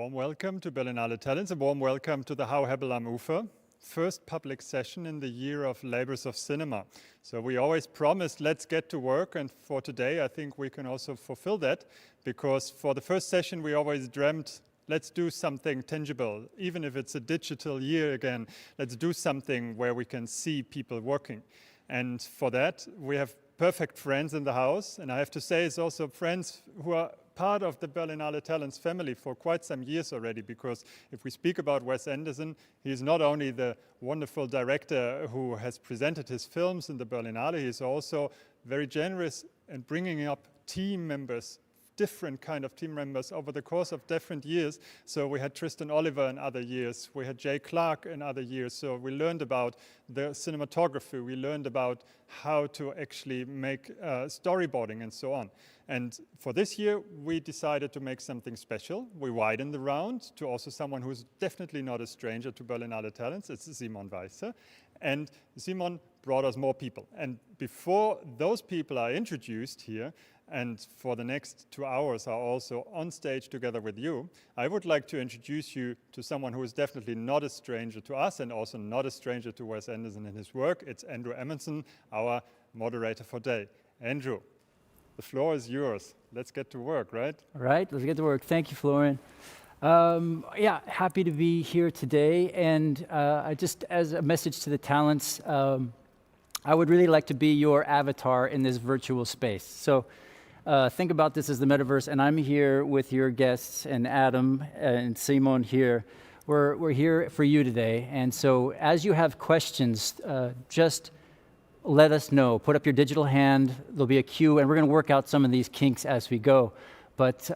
warm welcome to Berlinale Talents, a warm welcome to the How Hebel am Ufer, first public session in the year of Labors of Cinema. So we always promised, let's get to work, and for today I think we can also fulfill that, because for the first session we always dreamt, let's do something tangible, even if it's a digital year again, let's do something where we can see people working. And for that we have perfect friends in the house, and I have to say it's also friends who are part of the Berlinale Talents family for quite some years already, because if we speak about Wes Anderson, he is not only the wonderful director who has presented his films in the Berlinale, he is also very generous in bringing up team members, different kind of team members over the course of different years. So we had Tristan Oliver in other years, we had Jay Clark in other years, so we learned about the cinematography, we learned about how to actually make storyboarding and so on. And for this year we decided to make something special. We widened the round to also someone who's definitely not a stranger to Berlinale Talents. It's Simon Weisse, and Simon brought us more people. And before those people are introduced here, and for the next 2 hours are also on stage together with you, I would like to introduce you to someone who is definitely not a stranger to us and also not a stranger to Wes Anderson and his work. It's Andrew Emerson, our moderator for today. Andrew, the floor is yours. Let's get to work, right? All right, let's get to work. Thank you, Florian. Yeah, happy to be here today. And I just, as a message to the talents, I would really like to be your avatar in this virtual space. So think about this as the metaverse, and I'm here with your guests, and Adam and Simon here. We're here for you today. And so as you have questions, just let us know. Put up your digital hand. There'll be a queue, and we're going to work out some of these kinks as we go. But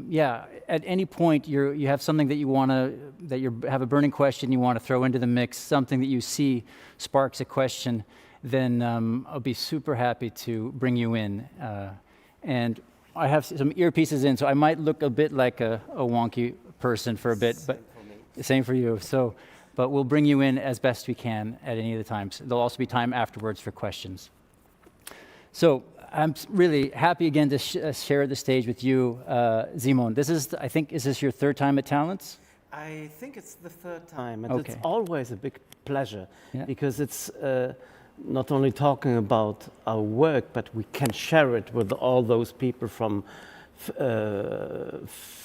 yeah, at any point you have something that you want to, have a burning question you want to throw into the mix, something that you see sparks a question, then I'll be super happy to bring you in. And I have some earpieces in, so I might look a bit like a wonky person for a bit, but same for you. So. But we'll bring you in as best we can at any of the times. There'll also be time afterwards for questions. So I'm really happy again to share the stage with you, Simon. This is, I think, is this your third time at Talents? I think it's the third time, and okay. It's always a big pleasure, because it's not only talking about our work, but we can share it with all those people from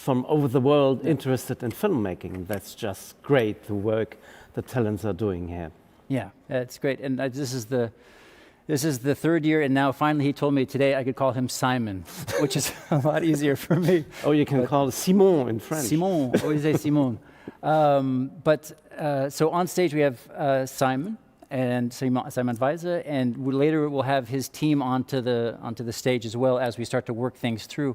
over the world interested in filmmaking. And that's just great, the work the talents are doing here. Yeah, that's great. And this is the third year, and now finally he told me today I could call him Simon, which is a lot easier for me. Oh, you can call it Simon in French. Simon, always say Simon. So on stage we have Simon and Simon Weisse, and later we'll have his team onto the stage as well as we start to work things through.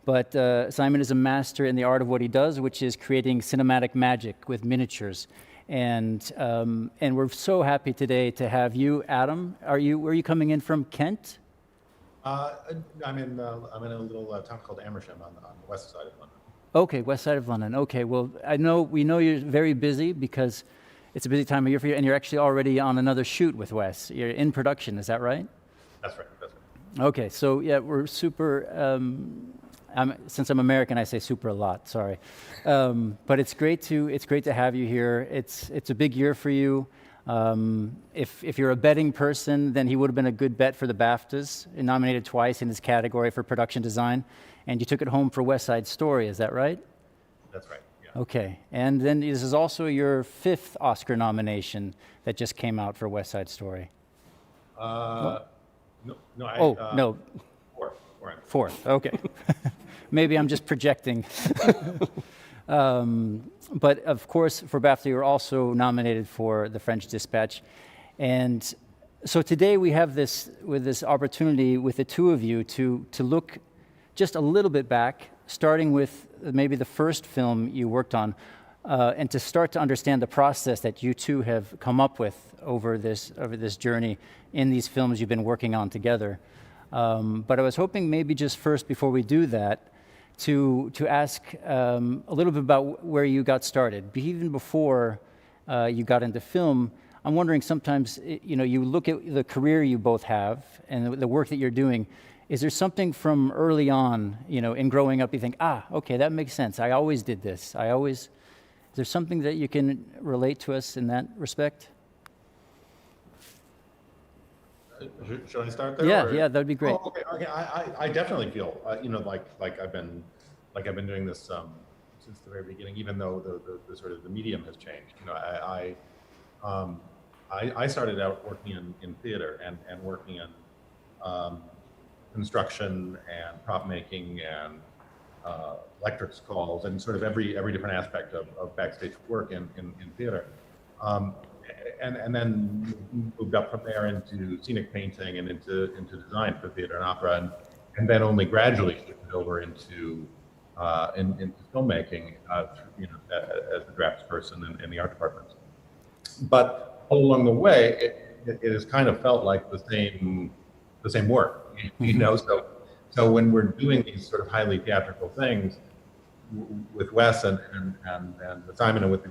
But Simon is a master in the art of what he does, which is creating cinematic magic with miniatures. And we're so happy today to have you, Adam. Where are you coming in from, Kent? I'm in a little town called Amersham on the west side of London. Okay, west side of London. Okay, well, we know you're very busy because it's a busy time of year for you, and you're actually already on another shoot with Wes. You're in production, is that right? That's right. That's right. Okay, so yeah, we're super. Since I'm American, I say super a lot. Sorry, but it's great to have you here. It's a big year for you. If you're a betting person, then he would have been a good bet for the BAFTAs. Nominated twice in his category for production design, and you took it home for West Side Story. Is that right? That's right. Yeah. Okay, and then this is also your 5th Oscar nomination that just came out for West Side Story. No. No. Fourth. Okay. Maybe I'm just projecting. But of course, for BAFTA, you're also nominated for The French Dispatch. And so today we have this opportunity with the two of you to look just a little bit back, starting with maybe the first film you worked on, and to start to understand the process that you two have come up with over this journey in these films you've been working on together. But I was hoping maybe just first, before we do that, to ask a little bit about where you got started. Even before you got into film, I'm wondering sometimes, you look at the career you both have and the work that you're doing, is there something from early on, in growing up, you think, okay, that makes sense. I always did this. Is there something that you can relate to us in that respect? Should I start there? Yeah, that'd be great. Oh, okay. I definitely feel, like I've been doing this since the very beginning, even though the sort of the medium has changed. I started out working in theater and working in construction and prop making and electrics calls and sort of every different aspect of backstage work in theater. And then moved up from there into scenic painting and into design for theater and opera, and then only gradually shifted over into filmmaking, as the draftsperson in the art department. But all along the way, it has kind of felt like the same work, So when we're doing these sort of highly theatrical things with Wes and with Simon and with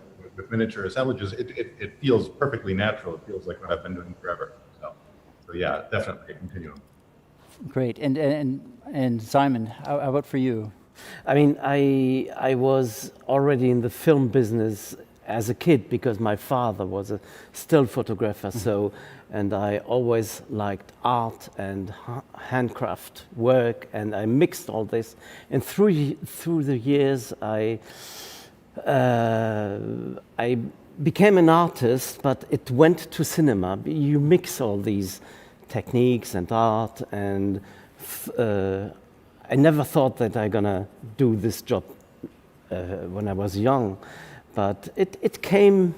miniature assemblages, it feels perfectly natural. It feels like what I've been doing forever. So yeah, definitely a continuum. Great. And Simon, how about for you? I mean, I was already in the film business as a kid because my father was a still photographer. And I always liked art and handcraft work, and I mixed all this. And through the years, I became an artist, but it went to cinema. You mix all these techniques and art, and I never thought that I'm gonna do this job when I was young, but it came.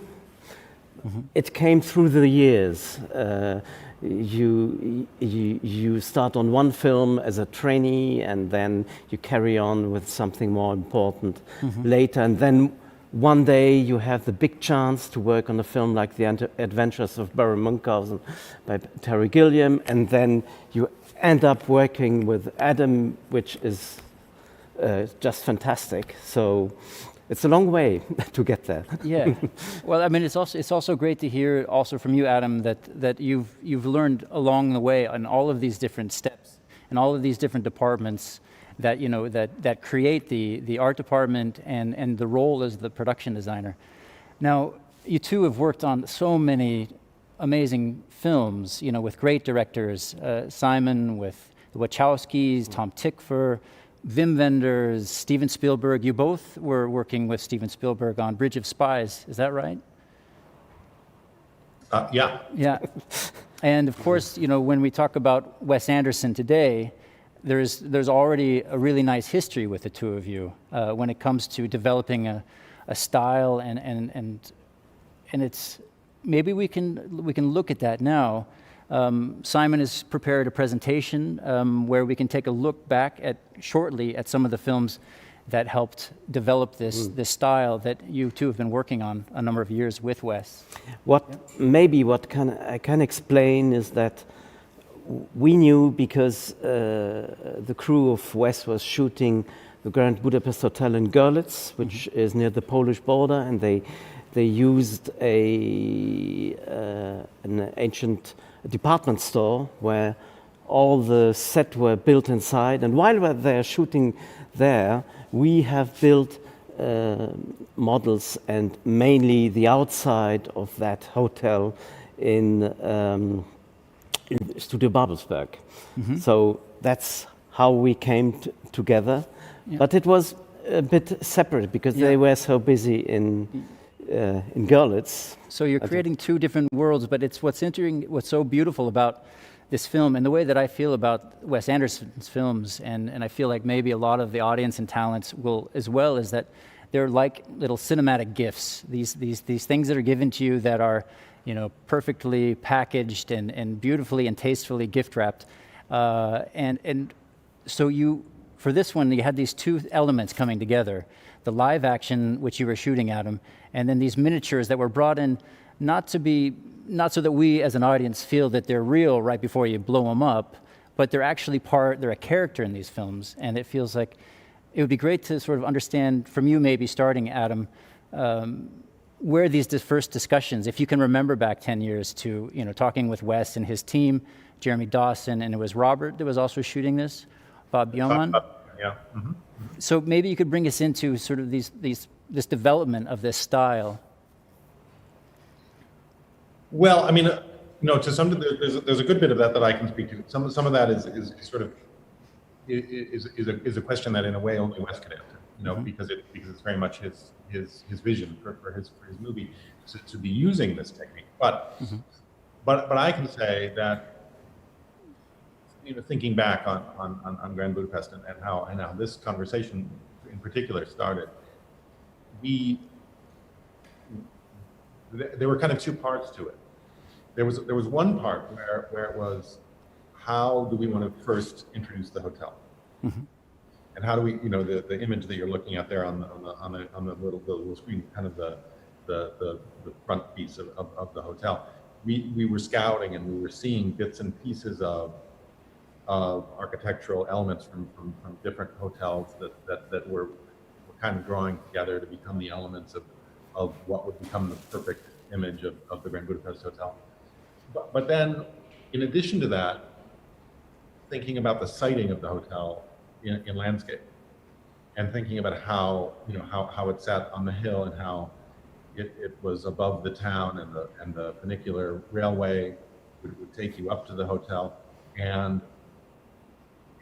It came through the years. You start on one film as a trainee, and then you carry on with something more important later. And then one day you have the big chance to work on a film like The Adventures of Baron Munchausen by Terry Gilliam, and then you end up working with Adam, which is just fantastic. So it's a long way to get there. Yeah. Well, I mean, it's also great to hear also from you, Adam, that you've learned along the way on all of these different steps and all of these different departments that that create the art department and the role as the production designer. Now, you two have worked on so many amazing films, with great directors, Simon with the Wachowskis, Tom Tykwer, Wim Wenders, Steven Spielberg. You both were working with Steven Spielberg on Bridge of Spies. Is that right? Yeah. Yeah. And of course, when we talk about Wes Anderson today, there's already a really nice history with the two of you when it comes to developing a style and it's maybe we can look at that now. Simon has prepared a presentation where we can take a look back shortly at some of the films that helped develop this style that you two have been working on a number of years with Wes. What I can explain is that we knew because the crew of Wes was shooting the Grand Budapest Hotel in Görlitz, which is near the Polish border, and they used an ancient department store where all the sets were built inside. And while they're shooting there, we have built models and mainly the outside of that hotel in Studio Babelsberg. So that's how we came together. Yeah. But it was a bit separate because they were so busy in Görlitz. So you're creating two different worlds, but it's what's so beautiful about this film and the way that I feel about Wes Anderson's films, and I feel like maybe a lot of the audience and talents will as well, is that they're like little cinematic gifts. These things that are given to you that are, perfectly packaged and beautifully and tastefully gift wrapped. And so for this one, you had these two elements coming together: the live action, which you were shooting, Adam, and then these miniatures that were brought in not so that we as an audience feel that they're real right before you blow them up, but they're actually they're a character in these films. And it feels like it would be great to sort of understand from you, maybe starting, Adam, where these first discussions, if you can remember back 10 years to, talking with Wes and his team, Jeremy Dawson, and it was Robert that was also shooting this, Bob Yeoman. Yeah. Mm-hmm. So maybe you could bring us into sort of this development of this style. Well, I mean, to some there's a good bit of that I can speak to. Some of that is sort of is a question that in a way only Wes could answer. Because it's very much his vision for his movie to be using this technique. But I can say that thinking back on Grand Budapest and how this conversation in particular started, there were kind of two parts to it. There was one part where it was, how do we want to first introduce the hotel, and how do we, the image that you're looking at there on the little screen, kind of the front piece of the hotel. We were scouting and we were seeing bits and pieces of architectural elements from different hotels that were kind of drawing together to become the elements of what would become the perfect image of the Grand Budapest Hotel. But then, in addition to that, thinking about the siting of the hotel in landscape, and thinking about how it sat on the hill and how it was above the town, and the funicular railway would take you up to the hotel. And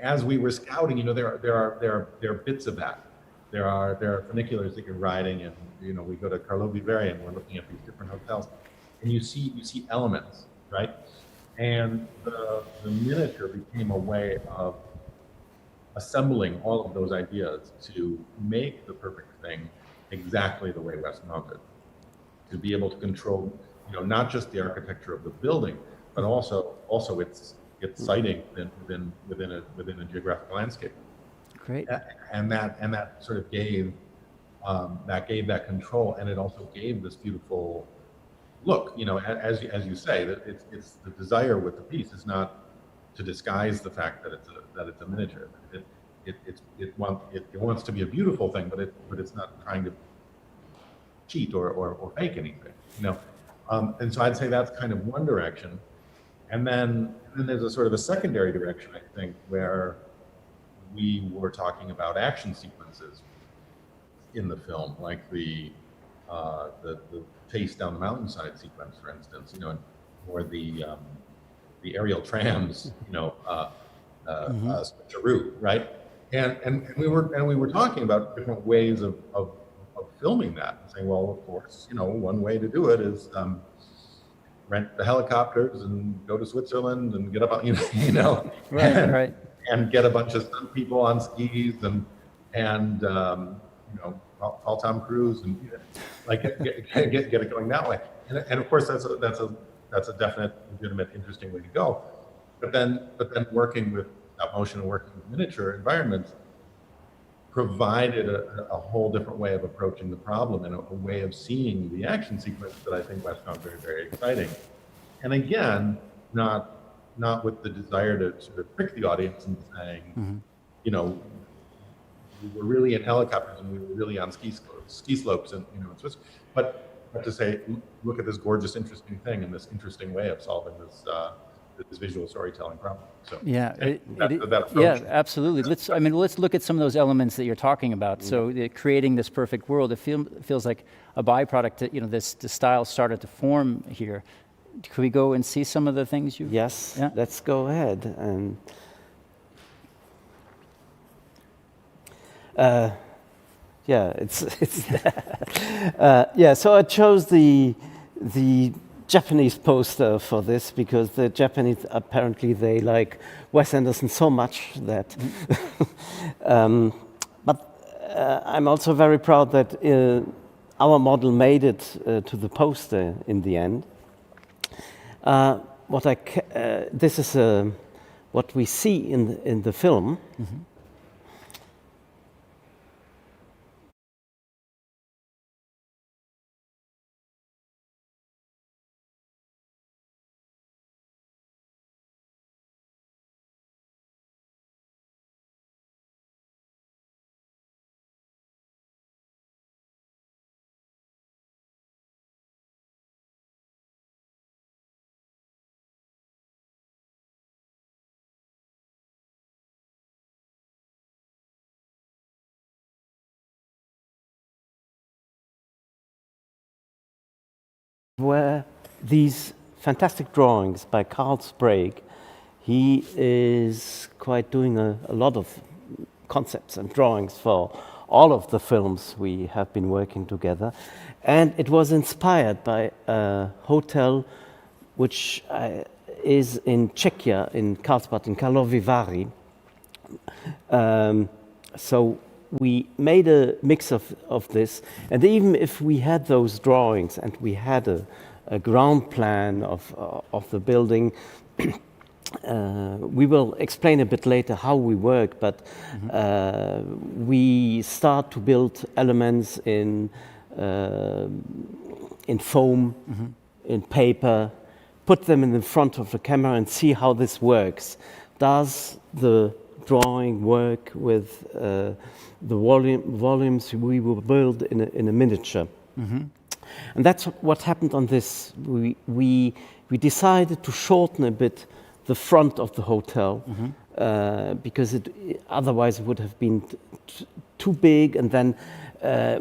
as we were scouting, there are bits of that. There are funiculars that you're riding, and we go to Karlovy Vary and we're looking at these different hotels, and you see elements, right? And the miniature became a way of assembling all of those ideas to make the perfect thing exactly the way Wes wanted, to be able to control, not just the architecture of the building, but also its siting within a geographic landscape. Great. And that sort of gave that control, and it also gave this beautiful look. As you say, that it's the desire with the piece is not to disguise the fact that it's a miniature. It wants to be a beautiful thing, but it's not trying to cheat or fake anything. And so I'd say that's kind of one direction. And then there's a sort of a secondary direction, I think, where we were talking about action sequences in the film, like the chase down the mountainside sequence, for instance, or the aerial trams, switcheroo, right? And we were talking about different ways of filming that, and saying, well, of course, one way to do it is rent the helicopters and go to Switzerland and get up on, Right. And get a bunch of stunt people on skis and call Tom Cruise and like get it going that way. And of course that's a definite, legitimate, interesting way to go. But then working with stop motion and working with miniature environments provided a whole different way of approaching the problem, and a way of seeing the action sequence that I think Wes found very, very exciting. And again, not with the desire to sort of trick the audience and saying, we were really in helicopters and we were really on ski slopes and in Swiss, but to say, look at this gorgeous, interesting thing and this interesting way of solving this visual storytelling problem. So yeah, that approach. Yeah, absolutely. Let's look at some of those elements that you're talking about. So creating this perfect world, it feels like a byproduct that this style started to form here. Could we go and see some of the things you? Yes, Yeah? Let's go ahead. And so I chose the Japanese poster for this because the Japanese, apparently they like Wes Anderson so much that but I'm also very proud that our model made it to the poster in the end. This is what we see in the film. were these fantastic drawings by Carl Sprague. He is quite doing a lot of concepts and drawings for all of the films we have been working together. And it was inspired by a hotel which is in Czechia, in Karlsbad, in Karlovy Vary. So we made a mix of this, and even if we had those drawings and we had a ground plan of the building, we will explain a bit later how we work, but we start to build elements in foam, in paper, put them in the front of the camera and see how this works. Does the drawing work with the volumes we will build in a miniature? And that's what happened on this. We decided to shorten a bit the front of the hotel because otherwise it would have been too big, and then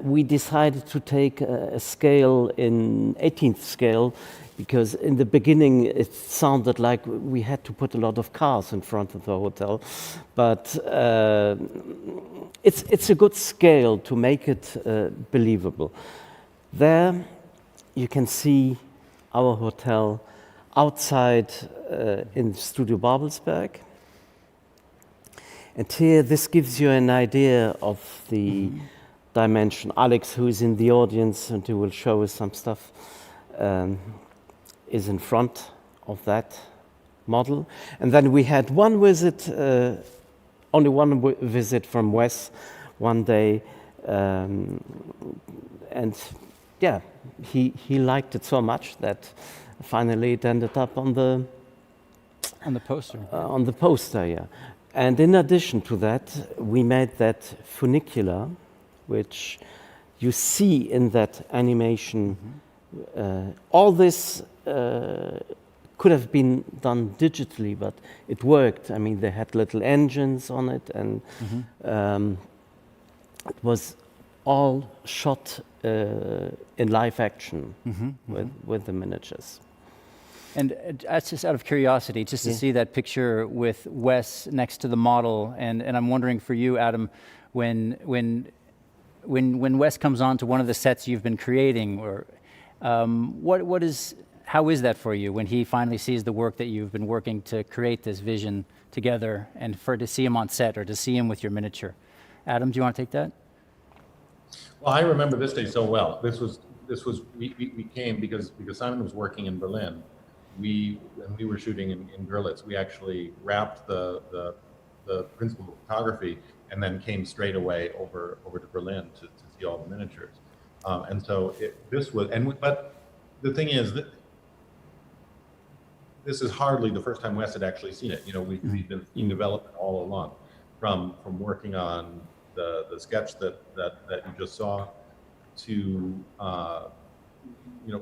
we decided to take a scale in 18th scale, because in the beginning it sounded like we had to put a lot of cars in front of the hotel, but it's a good scale to make it believable. There you can see our hotel outside in Studio Babelsberg. And here, this gives you an idea of the dimension. Alex, who is in the audience and who will show us some stuff, is in front of that model. And then we had one visit, only one visit from Wes one day, and yeah, he liked it so much that finally it ended up on the poster. On the poster, yeah. And in addition to that, we made that funicular, which you see in that animation. All this could have been done digitally, but it worked. I mean, they had little engines on it, and it was all shot in live action with the miniatures. And that's just out of curiosity, just to see that picture with Wes next to the model, and I'm wondering for you, Adam, when Wes comes on to one of the sets you've been creating, or how is that for you when he finally sees the work that you've been working to create this vision together, and to see him on set or to see him with your miniature? Adam, do you want to take that? Well, I remember this day so well. We came because Simon was working in Berlin. When we were shooting in Görlitz, we actually wrapped the principal of photography and then came straight away over to Berlin to see all the miniatures. And so but the thing is that this is hardly the first time Wes had actually seen it. You know, we've been seeing development all along, from working on the sketch that you just saw to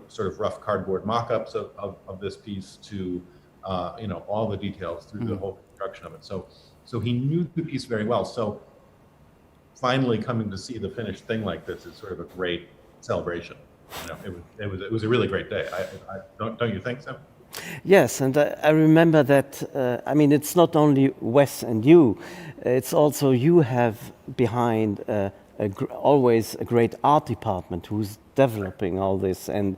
sort of rough cardboard mock-ups of this piece to all the details through the whole construction of it. So he knew the piece very well. So finally coming to see the finished thing like this is sort of a great celebration. It was a really great day. Don't you think so? Yes, and I remember that. I mean, it's not only Wes and you; it's also you have behind always a great art department who's developing all this, and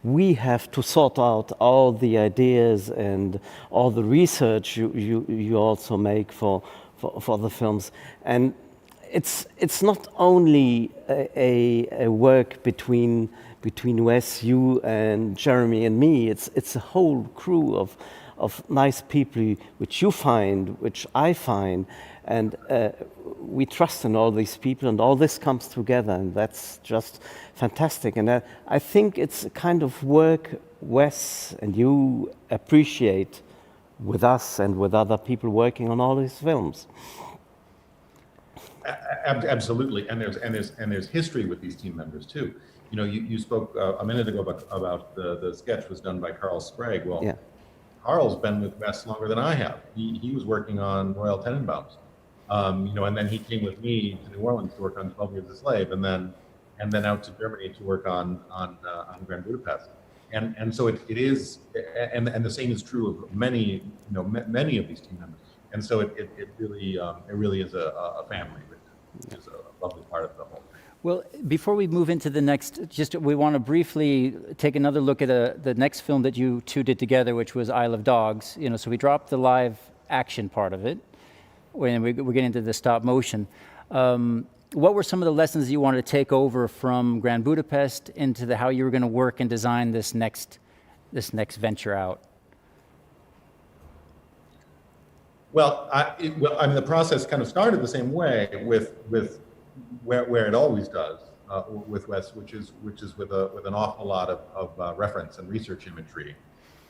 we have to sort out all the ideas and all the research you also make for the films. And it's not only a work between Wes, you and Jeremy and me. It's a whole crew of nice people which you find, which I find, and we trust in all these people, and all this comes together, and that's just fantastic. And I think it's a kind of work Wes and you appreciate with us and with other people working on all these films. Absolutely, and there's history with these team members too. You know, you spoke a minute ago about the sketch was done by Carl Sprague. Well, yeah. Carl's been with Wes longer than I have. He was working on Royal Tenenbaums, and then he came with me to New Orleans to work on 12 Years a Slave, and then out to Germany to work on Grand Budapest. and so it is, and the same is true of many, many of these team members. And so it really is a family, which is a lovely part of the whole thing. Well, before we move into the next, we want to briefly take another look at the next film that you two did together, which was Isle of Dogs. So we dropped the live action part of it when we're getting into the stop motion. What were some of the lessons you wanted to take over from Grand Budapest into how you were going to work and design this next venture out? Well, the process kind of started the same way with where it always does with Wes, which is with an awful lot of reference and research imagery,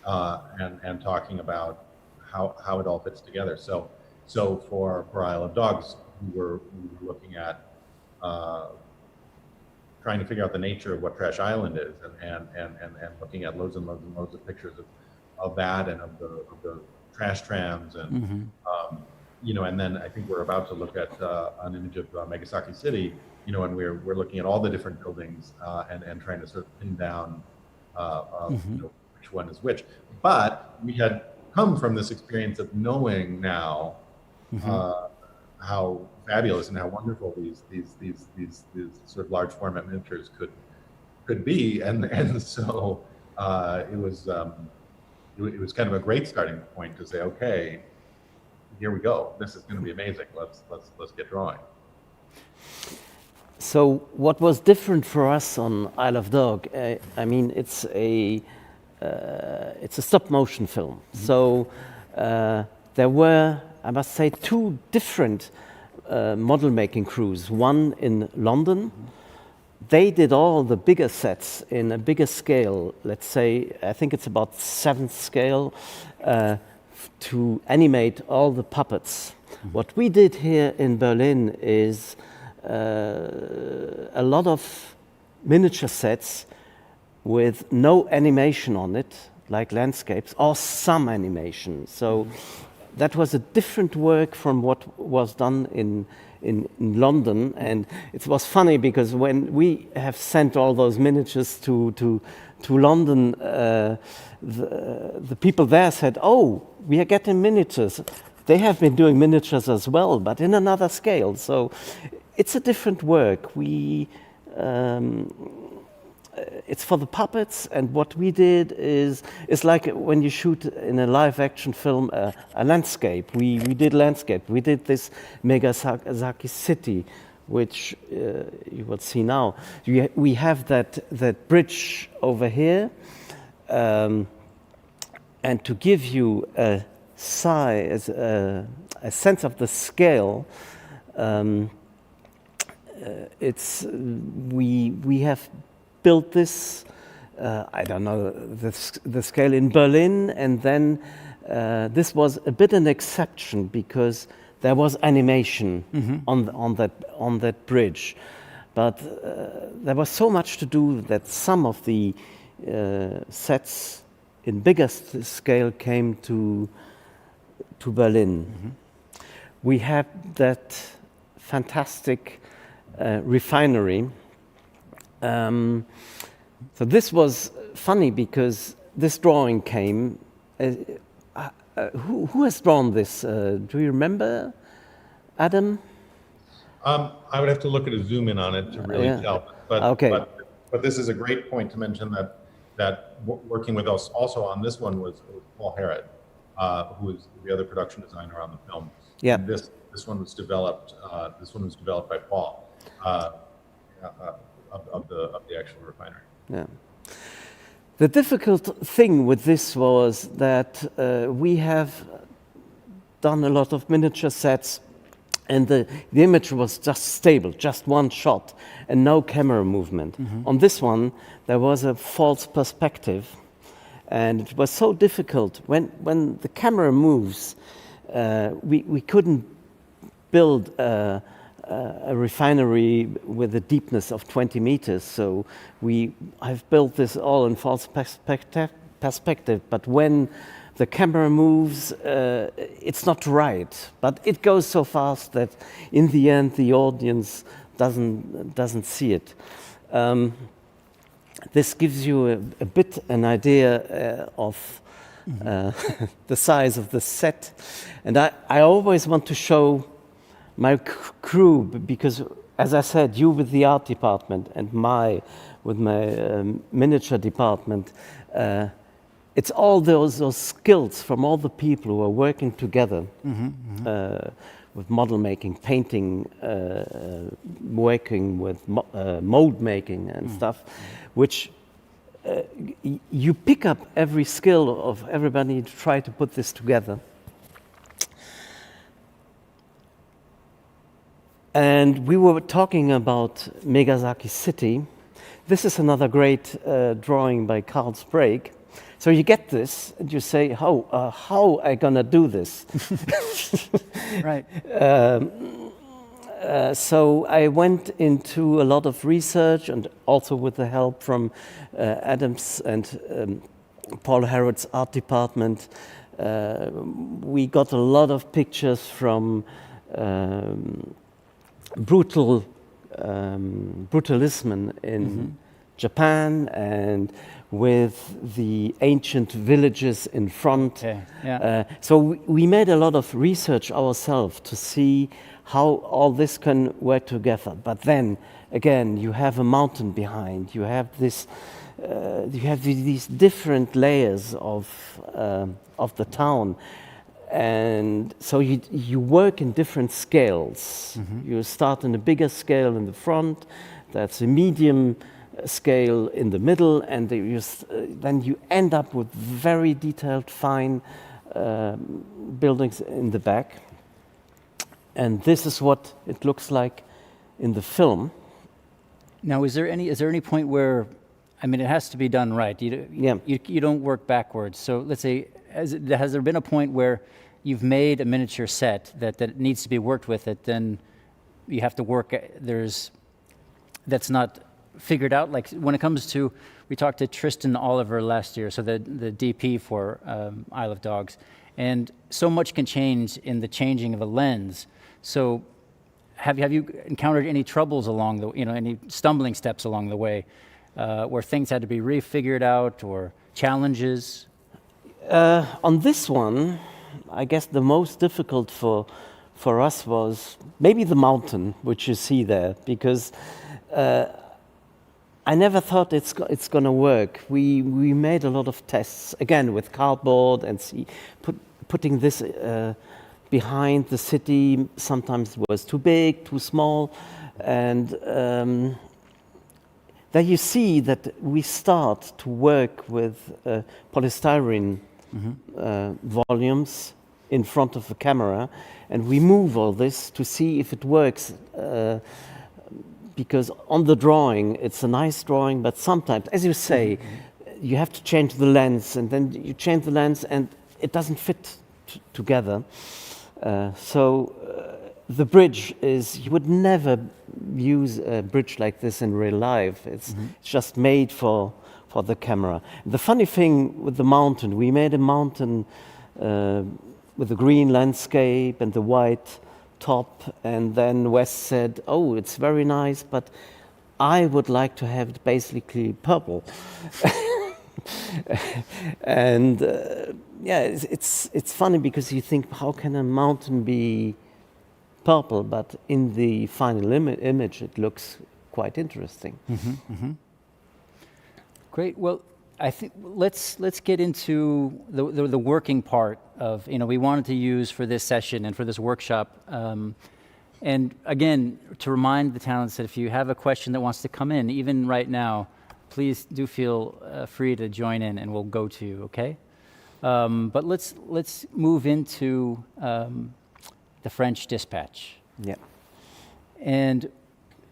and talking about how it all fits together. So for Isle of Dogs, we were looking at trying to figure out the nature of what Trash Island is, and looking at loads and loads and loads of pictures of that and of the trash trams, and and then I think we're about to look at an image of Megasaki City, and we're looking at all the different buildings and trying to sort of pin down which one is which. But we had come from this experience of knowing now how fabulous and how wonderful these sort of large format miniatures could be, and so it was kind of a great starting point to say, okay, here we go. This is going to be amazing. Let's get drawing. So what was different for us on Isle of Dog? It's a stop motion film. So there were, I must say, two different model making crews. One in London. They did all the bigger sets in a bigger scale. Let's say, I think it's about 7th scale. To animate all the puppets. What we did here in Berlin is a lot of miniature sets with no animation on it, like landscapes, or some animation. So that was a different work from what was done in London. And it was funny because when we have sent all those miniatures to London, the people there said, "Oh, we are getting miniatures." They have been doing miniatures as well, but in another scale. So it's a different work. It's for the puppets, and what we did is like when you shoot in a live action film a landscape. We did landscape. We did this Megasaki City, which you will see now. We have that bridge over here, and to give you a size, a sense of the scale, we have built this. I don't know the scale in Berlin, and then this was a bit an exception because there was animation on that bridge, but there was so much to do that some of the sets in bigger scale came to Berlin. We had that fantastic refinery. So this was funny because this drawing came. Who has drawn this? Do you remember, Adam? I would have to look at a zoom in on it to really tell. But, okay. But this is a great point to mention that working with us also on this one was Paul Harrod, who is the other production designer on the film. Yeah. And this one was developed. By Paul of the actual refinery. Yeah. The difficult thing with this was that we have done a lot of miniature sets, and the image was just stable, just one shot, and no camera movement. On this one, there was a false perspective, and it was so difficult. When the camera moves, we couldn't build a refinery with a deepness of 20 meters. So I've built this all in false perspective, but when the camera moves, it's not right. But it goes so fast that in the end, the audience doesn't see it. this gives you a bit an idea of the size of the set. And I always want to show my crew, because, as I said, you with the art department and with my miniature department, it's all those skills from all the people who are working together with model making, painting, working with mold making and stuff, which you pick up every skill of everybody to try to put this together. And we were talking about Megasaki City. This is another great drawing by Carl Sprague. So you get this, and you say, how am I gonna do this? Right. So I went into a lot of research, and also with the help from Adams and Paul Harrod's art department. We got a lot of pictures from brutalism in Japan, and with the ancient villages in front. Okay. Yeah. So we made a lot of research ourselves to see how all this can work together. But then again, you have a mountain behind. You have this. You have these different layers of the town. And so you work in different scales. You start in a bigger scale in the front, that's a medium scale in the middle, and then you end up with very detailed, fine buildings in the back. And this is what it looks like in the film. Now, is there any point where, I mean, it has to be done right. You don't work backwards. So let's say, has there been a point where you've made a miniature set that needs to be worked with it, then you have to work, that's not figured out? Like when it comes to, we talked to Tristan Oliver last year, so the DP for Isle of Dogs, and so much can change in the changing of a lens. So have you encountered any troubles along the, any stumbling steps along the way where things had to be refigured out, or challenges? On this one, I guess the most difficult for us was maybe the mountain, which you see there, because I never thought it's going to work. We made a lot of tests, again with cardboard, and putting this behind the city. Sometimes it was too big, too small, and there you see that we start to work with polystyrene volumes in front of the camera, and we move all this to see if it works, because on the drawing it's a nice drawing, but sometimes, as you say, you have to change the lens, and then you change the lens and it doesn't fit together. The bridge is, you would never use a bridge like this in real life. It's just made for the camera. The funny thing with the mountain, we made a mountain with the green landscape and the white top, and then Wes said, "Oh, it's very nice, but I would like to have it basically purple." And it's funny because you think, how can a mountain be purple? But in the final image, it looks quite interesting. Great. Well, I think let's get into the working part of, we wanted to use for this session and for this workshop. And again, to remind the talents that if you have a question that wants to come in, even right now, please do feel free to join in, and we'll go to you. Okay. But let's move into the French Dispatch. Yeah. And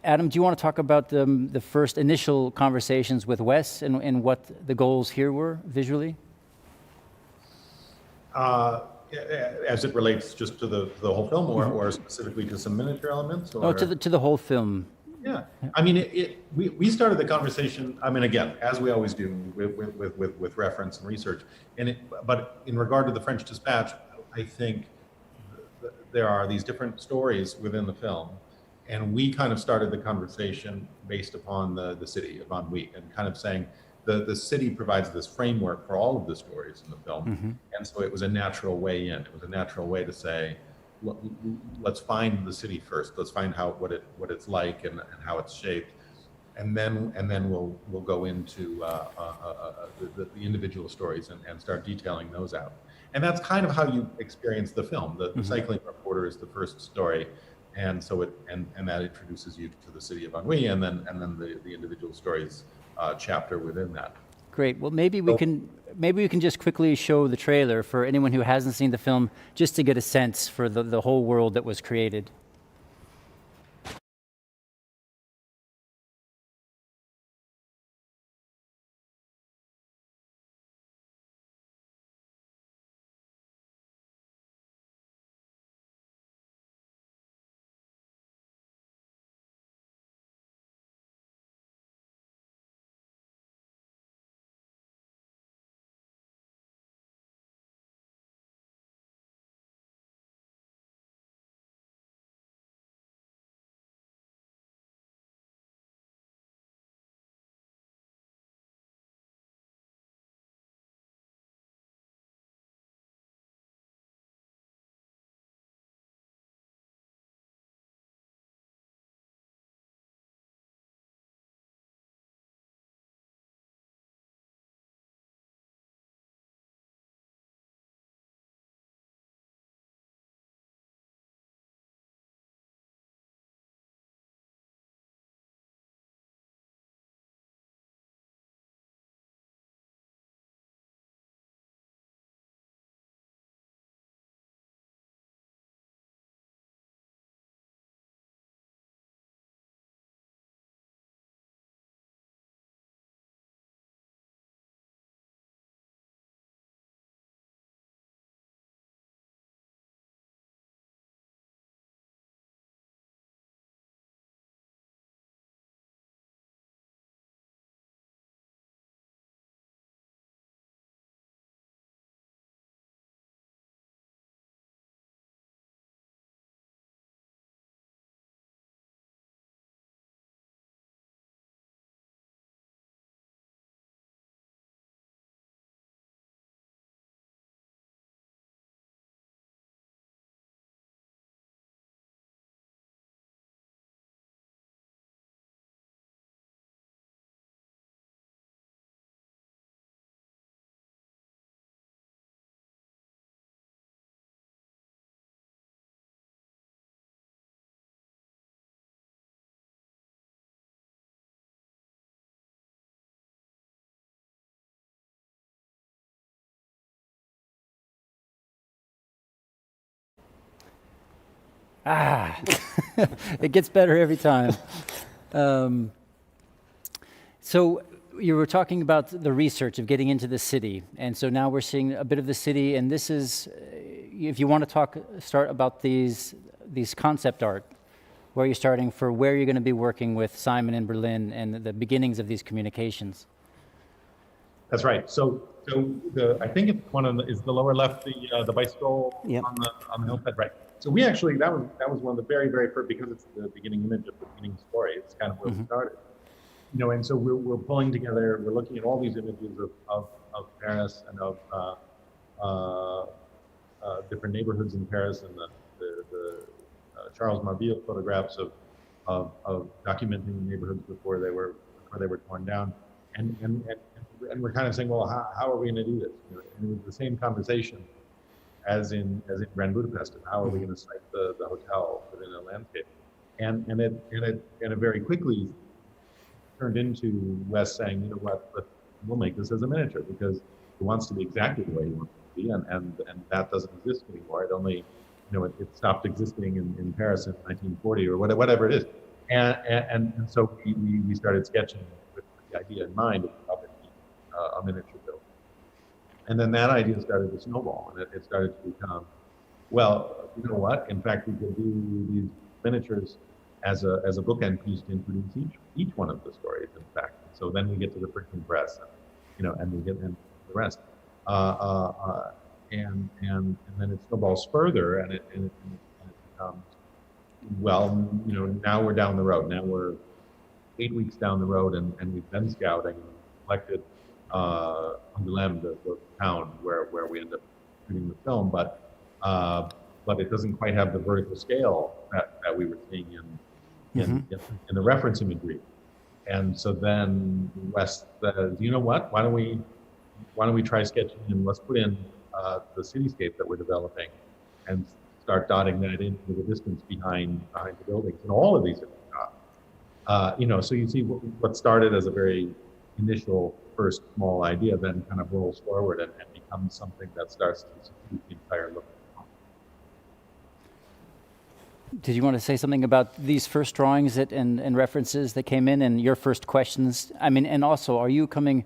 Adam, do you want to talk about the first initial conversations with Wes and what the goals here were visually? As it relates just to the whole film, or specifically to some miniature elements? Or? Oh, to the whole film. Yeah, I mean, we started the conversation. I mean, again, as we always do with reference and research. But in regard to the French Dispatch, I think there are these different stories within the film And we kind of started the conversation based upon the city of Ennui, and kind of saying the city provides this framework for all of the stories in the film. And so it was a natural way in. It was a natural way to say, let's find the city first. Let's find what it's like and how it's shaped. And then we'll go into the individual stories and start detailing those out. And that's kind of how you experience the film. The cycling reporter is the first story, and so and that introduces you to the city of Ennui, and then the individual stories chapter within that. Great. Well, maybe we can just quickly show the trailer for anyone who hasn't seen the film, just to get a sense for the whole world that was created. It gets better every time. So you were talking about the research of getting into the city, and so now we're seeing a bit of the city, and this is, if you want to start about these concept art, where you're starting for where you're going to be working with Simon in Berlin and the beginnings of these communications. That's right. So I think it's is the lower left the bicycle on the notepad, right? So we actually that was one of the very first, because it's the beginning image of the beginning story. It's kind of where we started, And so we're pulling together. We're looking at all these images of Paris and of different neighborhoods in Paris, and the Charles Marville photographs of documenting the neighborhoods before they were torn down, and we're kind of saying, well, how are we going to do this? And it was the same conversation as in Grand Budapest, of how are we going to site the hotel within a landscape, and it very quickly turned into Wes saying, you know what, we'll make this as a miniature, because it wants to be exactly the way you want it to be, and that doesn't exist anymore. It only, it stopped existing in Paris in 1940 or whatever it is, and so we started sketching with the idea in mind of it being a miniature build. And then that idea started to snowball, and it started to become, well, you know what? In fact, we could do these miniatures as a bookend piece to introduce each one of the stories. In fact, so then we get to the printing press, and we get into the rest, and then it snowballs further, and it becomes, well, now we're down the road. Now we're 8 weeks down the road, and we've been scouting and selected Angoulême, the town where we end up shooting the film, but it doesn't quite have the vertical scale that we were seeing in the reference imagery. And so then Wes says, you know what? Why don't we try sketching, and let's put in the cityscape that we're developing and start dotting that into the distance behind the buildings, and all of these are shots. So you see what started as a very initial first small idea then kind of rolls forward and becomes something that starts to suffuse the entire look. Did you want to say something about these first drawings and references that came in and your first questions? I mean, and also, are you coming,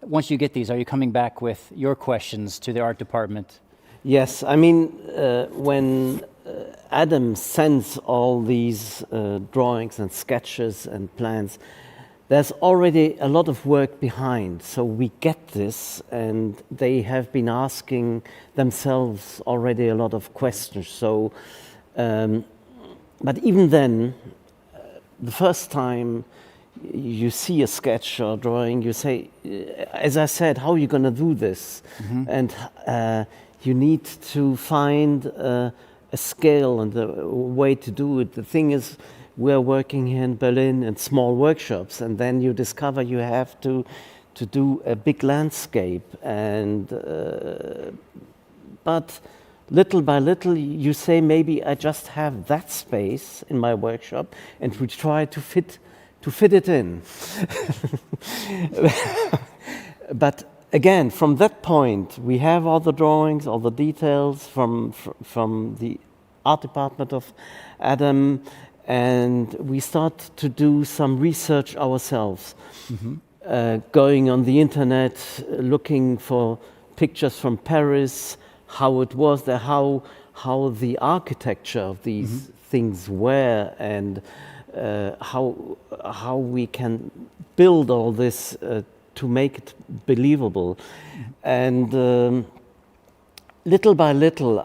once you get these, are you coming back with your questions to the art department? Yes, I mean, when Adam sends all these drawings and sketches and plans, there's already a lot of work behind. So we get this, and they have been asking themselves already a lot of questions. So, but even then, the first time you see a sketch or drawing, you say, as I said, how are you going to do this? And you need to find a scale and a way to do it. The thing is, we're working here in Berlin in small workshops, and then you discover you have to do a big landscape. And but little by little, you say, maybe I just have that space in my workshop, and we try to fit it in. But again, from that point, we have all the drawings, all the details from the art department of Adam, and we start to do some research ourselves, going on the internet, looking for pictures from Paris, how it was there, how the architecture of these things were, and how we can build all this to make it believable. And little by little,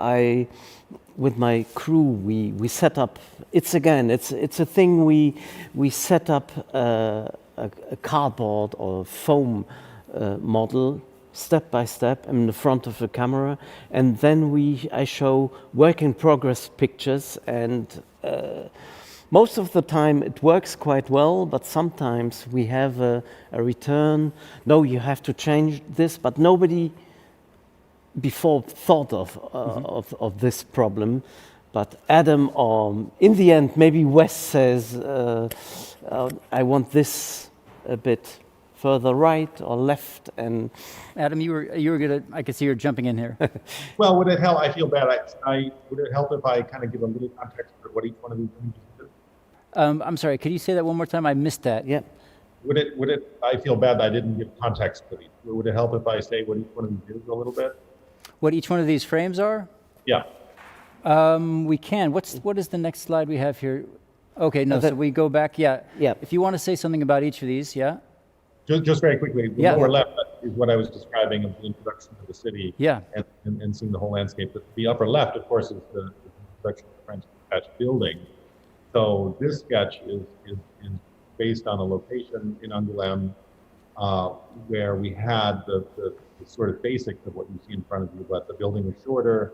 with my crew, we set up. It's a thing. We set up a cardboard or foam model step by step in the front of the camera, and then I show work in progress pictures, and most of the time it works quite well, but sometimes we have a return. No, you have to change this, but nobody before thought of this problem. But Adam, in the end, maybe Wes says, I want this a bit further right or left. And Adam, you were gonna, I could see you're jumping in here. Well, would it help? I feel bad. Would it help if I kind of give a little context for what each one of these images did? I'm sorry, could you say that one more time? I missed that. yeah, Would it? I feel bad that I didn't give context for these. Would it help if I say what each one of these is a little bit? What each one of these frames are? Yeah. We can. What is the next slide we have here? Okay, no, so we go back, yeah. Yeah. If you want to say something about each of these, yeah? Just very quickly, the Yeah. lower left is what I was describing of the introduction to the city, Yeah. and seeing the whole landscape. The upper left, of course, is the introduction to the French attached building. So this sketch is based on a location in Angoulême where we had the sort of basics of what you see in front of you, but the building was shorter.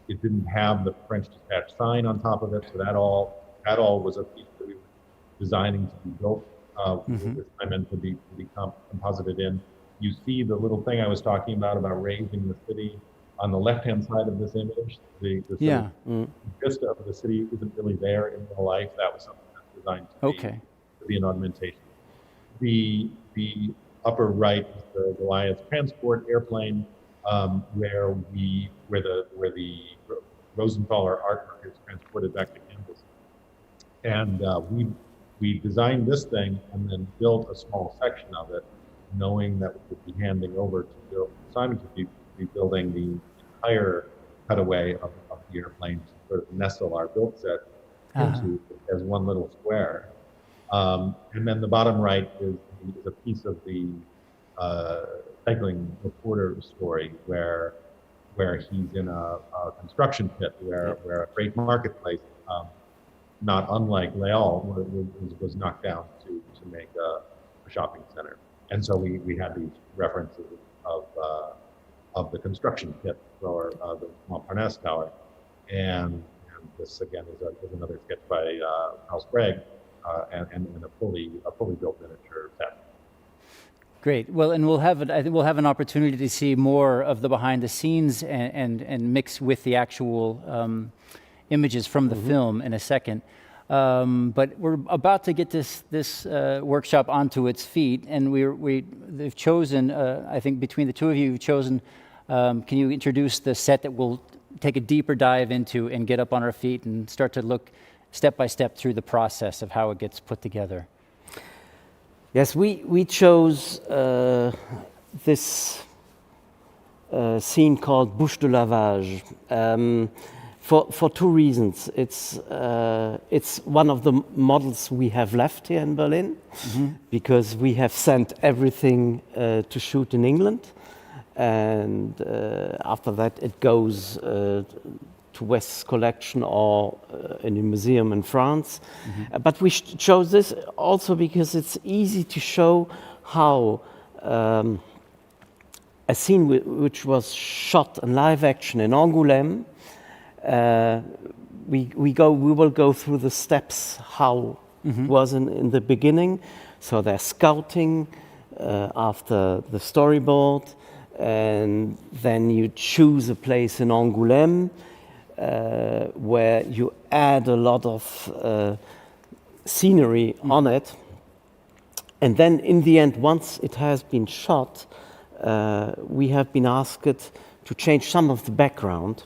It didn't have the French dispatch sign on top of it, so that all was a piece that we were designing to be built. This time and to be composited in. You see the little thing I was talking about raising the city on the left-hand side of this image. The vista of the city isn't really there in real life. That was something that's designed to be an augmentation. The upper right is the Goliath transport airplane, where the Rosenthaler artwork is transported back to campus. And we designed this thing and then built a small section of it, knowing that we would be handing over to Simon to be building the entire cutaway of the airplane to sort of nestle our build set into as one little square. And then the bottom right is a piece of the cycling reporter story where he's in a construction pit where a great marketplace not unlike Leal, was knocked down to make a shopping center. And so we had these references of the construction pit for the Montparnasse Tower. And this again is another sketch by Carl Sprague, and a fully built miniature set. Great. Well, and I think we'll have an opportunity to see more of the behind the scenes and mix with the actual images from the film in a second. But we're about to get this workshop onto its feet, and they've chosen. I think between the two of you, you've chosen. Can you introduce the set that we'll take a deeper dive into and get up on our feet and start to look step by step through the process of how it gets put together? Yes, we chose this scene called Bouche de Lavage for two reasons. It's one of the models we have left here in Berlin, because we have sent everything to shoot in England, and after that it goes to West's collection or in a museum in France. But we chose this also because it's easy to show how a scene which was shot in live action in Angoulême, we will go through the steps how it was in the beginning. So they're scouting after the storyboard, and then you choose a place in Angoulême where you add a lot of scenery on it. And then in the end, once it has been shot, we have been asked to change some of the background.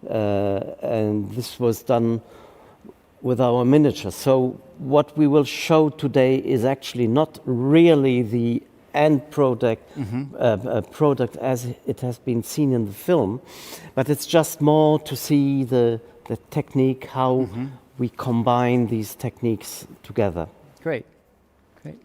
And this was done with our miniature. So what we will show today is actually not really the end product as it has been seen in the film, but it's just more to see the technique, how we combine these techniques together. Great, great.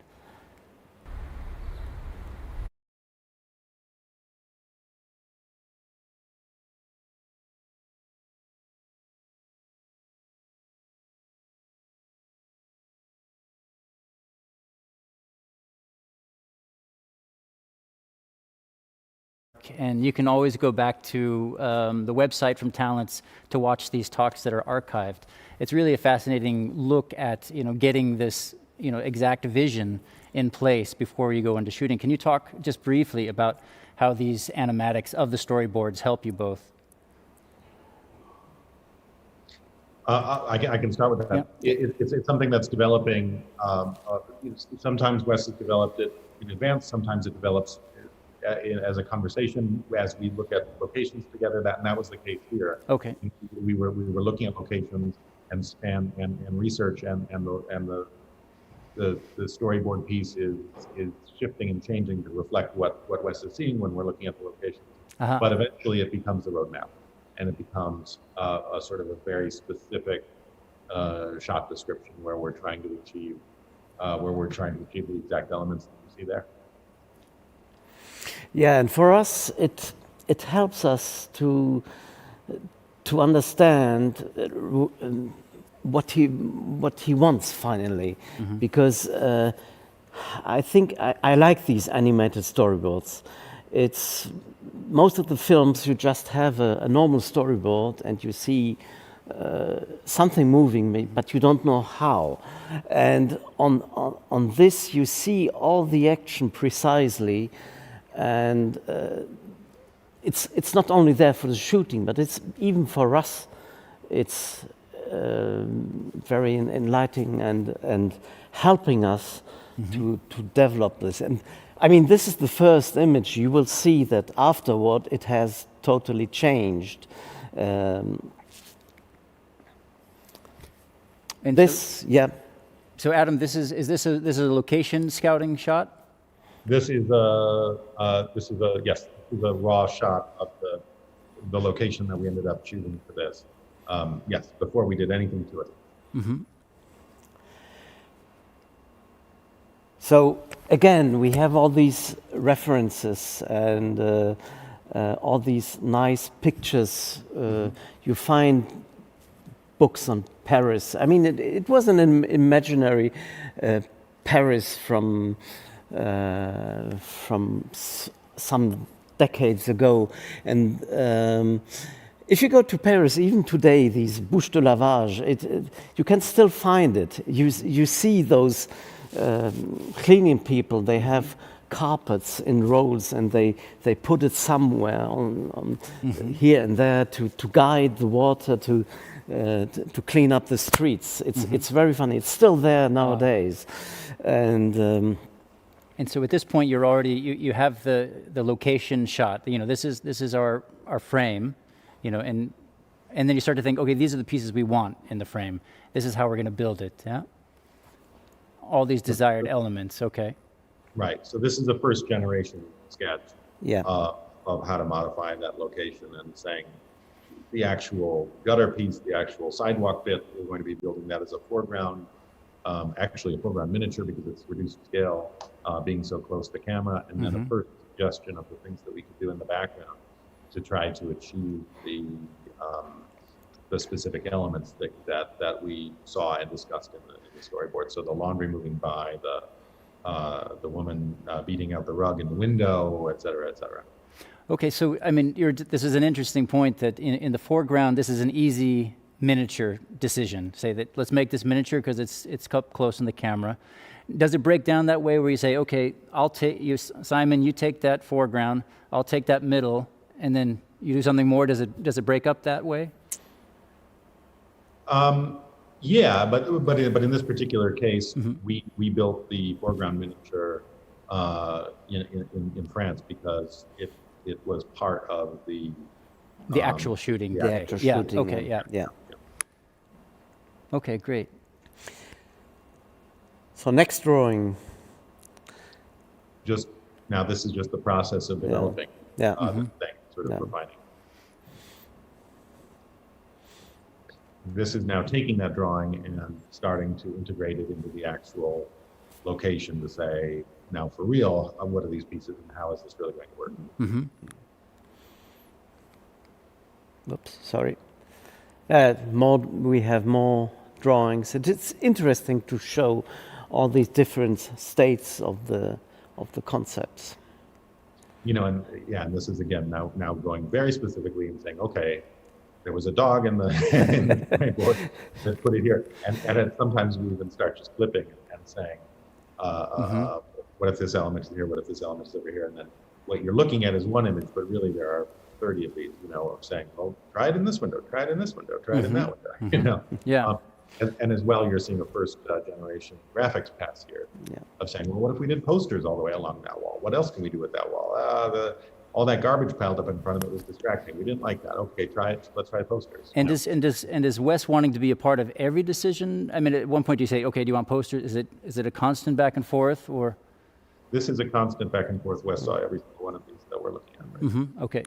And you can always go back to the website from Talents to watch these talks that are archived. It's really a fascinating look at getting this exact vision in place before you go into shooting. Can you talk just briefly about how these animatics of the storyboards help you both? I can start with that. Yeah. It's something that's developing. Sometimes Wes has developed it in advance. Sometimes it develops as a conversation as we look at locations together. That was the case here. Okay. We were looking at locations and research, and the storyboard piece is shifting and changing to reflect what Wes is seeing when we're looking at the locations. But eventually it becomes a roadmap, and it becomes a sort of a very specific shot description where we're trying to achieve the exact elements that you see there. Yeah, and for us, it helps us to understand what he wants finally, because I think I like these animated storyboards. It's most of the films you just have a normal storyboard and you see something moving, but you don't know how. And on this you see all the action precisely. And it's not only there for the shooting, but it's even for us. It's very enlightening and helping us to develop this. And I mean, this is the first image. You will see that afterward it has totally changed. And this, yeah. So Adam, this is a location scouting shot? This is a raw shot of the location that we ended up choosing for this. Yes, before we did anything to it. So again, we have all these references and all these nice pictures. You find books on Paris. I mean, it was an imaginary Paris from some decades ago. And if you go to Paris, even today, these bouches de lavage, you can still find it. You see those cleaning people, they have carpets in rolls and they put it somewhere on here and there to guide the water to clean up the streets. It's very funny. It's still there nowadays. And so at this point, you're already you have the location shot. You know, this is our frame, you know, and then you start to think, okay, these are the pieces we want in the frame. This is how we're going to build it. Yeah. All these desired elements. Okay. Right. So this is the first generation sketch yeah. Of how to modify that location, and saying the actual gutter piece, the actual sidewalk bit, we're going to be building that as a foreground. Actually a foreground miniature because it's reduced scale, being so close to camera, and then a first suggestion of the things that we could do in the background to try to achieve the specific elements that we saw and discussed in the storyboard. So the laundry moving by, the woman beating out the rug in the window, et cetera, et cetera. Okay, so I mean, this is an interesting point that in the foreground, this is an easy miniature decision. Say that let's make this miniature because it's up close in the camera. Does it break down that way where you say, okay, I'll take you, Simon, you take that foreground, I'll take that middle, and then you do something more? Does it break up that way? Yeah, but in this particular case, we built the foreground miniature in France because it was part of the actual shooting. The actual shooting. Okay. Yeah. Okay. Great. So next drawing. Just now, this is just the process of developing. Yeah. The thing, sort of refining. This is now taking that drawing and starting to integrate it into the actual location to say, now for real, what are these pieces and how is this really going to work? Oops, sorry. We have more drawings. It's interesting to show all these different states of the concepts. You know, and this is again now going very specifically and saying, okay, there was a dog in the board. Let's put it here, and sometimes we even start just flipping and saying, what if this element is here? What if this element is over here? And then what you're looking at is one image, but really there are 30 of these. You know, of saying, well, try it in this window, try it in this window, try it in that window. You know, yeah. And as well, you're seeing a first generation graphics pass here of saying, well, what if we did posters all the way along that wall? What else can we do with that wall? All that garbage piled up in front of it was distracting. We didn't like that. Okay, try it. Let's try posters. And is Wes wanting to be a part of every decision? I mean, at one point you say, okay, do you want posters? Is it a constant back and forth, or? This is a constant back and forth. Wes saw every single one of these that we're looking at. Right? Okay.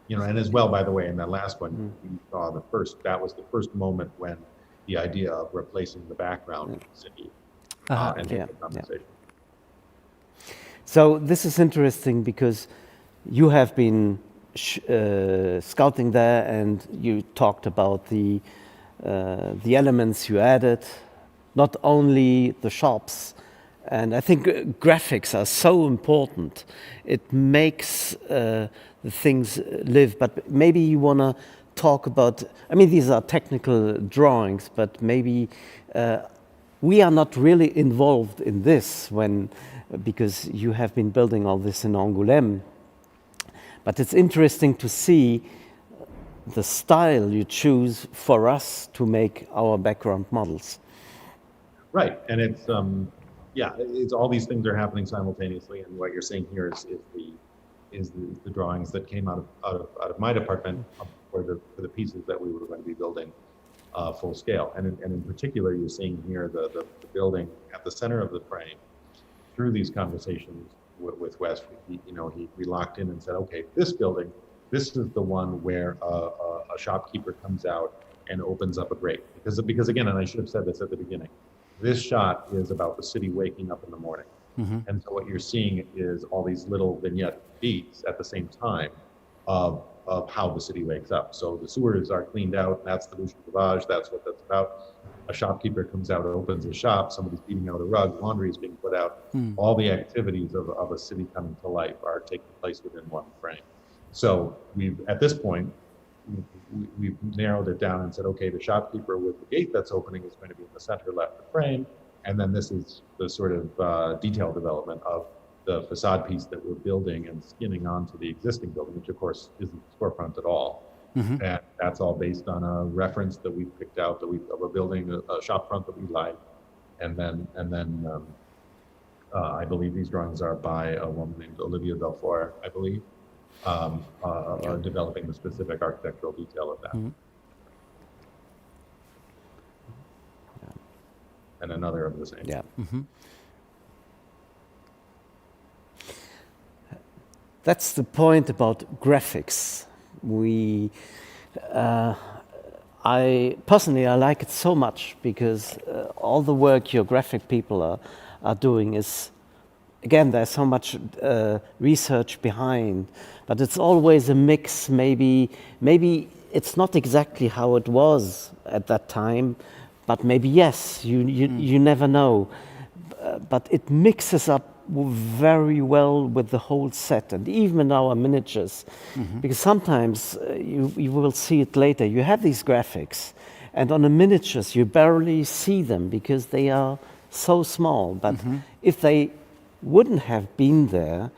You know, and as well, by the way, in that last one, we saw that was the first moment when the idea of replacing the background in the city entered the conversation. So this is interesting because you have been scouting there, and you talked about the elements you added, not only the shops. And I think graphics are so important. It makes the things live. But maybe you want to talk about, I mean, these are technical drawings, but maybe we are not really involved in this because you have been building all this in Angoulême. But it's interesting to see the style you choose for us to make our background models. Right, and it's it's all these things are happening simultaneously, and what you're seeing here is the drawings that came out of my department for the pieces that we were going to be building full scale, and in particular, you're seeing here the building at the center of the frame. Through these conversations with Wes, we locked in and said, okay, this building, this is the one where a shopkeeper comes out and opens up a grate, because again, and I should have said this at the beginning. This shot is about the city waking up in the morning. And so what you're seeing is all these little vignette beats at the same time of of how the city wakes up. So the sewers are cleaned out, that's the ennui-sur-Blasé, that's what that's about. A shopkeeper comes out, opens a shop, somebody's beating out a rug, laundry is being put out. All the activities of a city coming to life are taking place within one frame. So at this point, we've narrowed it down and said, okay, the shopkeeper with the gate that's opening is going to be in the center left of frame. And then this is the sort of detail development of the facade piece that we're building and skinning onto the existing building, which of course isn't storefront at all. And that's all based on a reference that we picked out of a building, a shop front that we like. And then I believe these drawings are by a woman named Olivia Belfort, I believe, developing the specific architectural detail of that. And another of the same. Yeah. That's the point about graphics. I personally like it so much because all the work your graphic people are doing is, again, there's so much research behind, but it's always a mix. Maybe it's not exactly how it was at that time, but maybe yes, you never know. But it mixes up very well with the whole set, and even in our miniatures, because sometimes you will see it later. You have these graphics, and on the miniatures you barely see them because they are so small. But if they wouldn't have been there,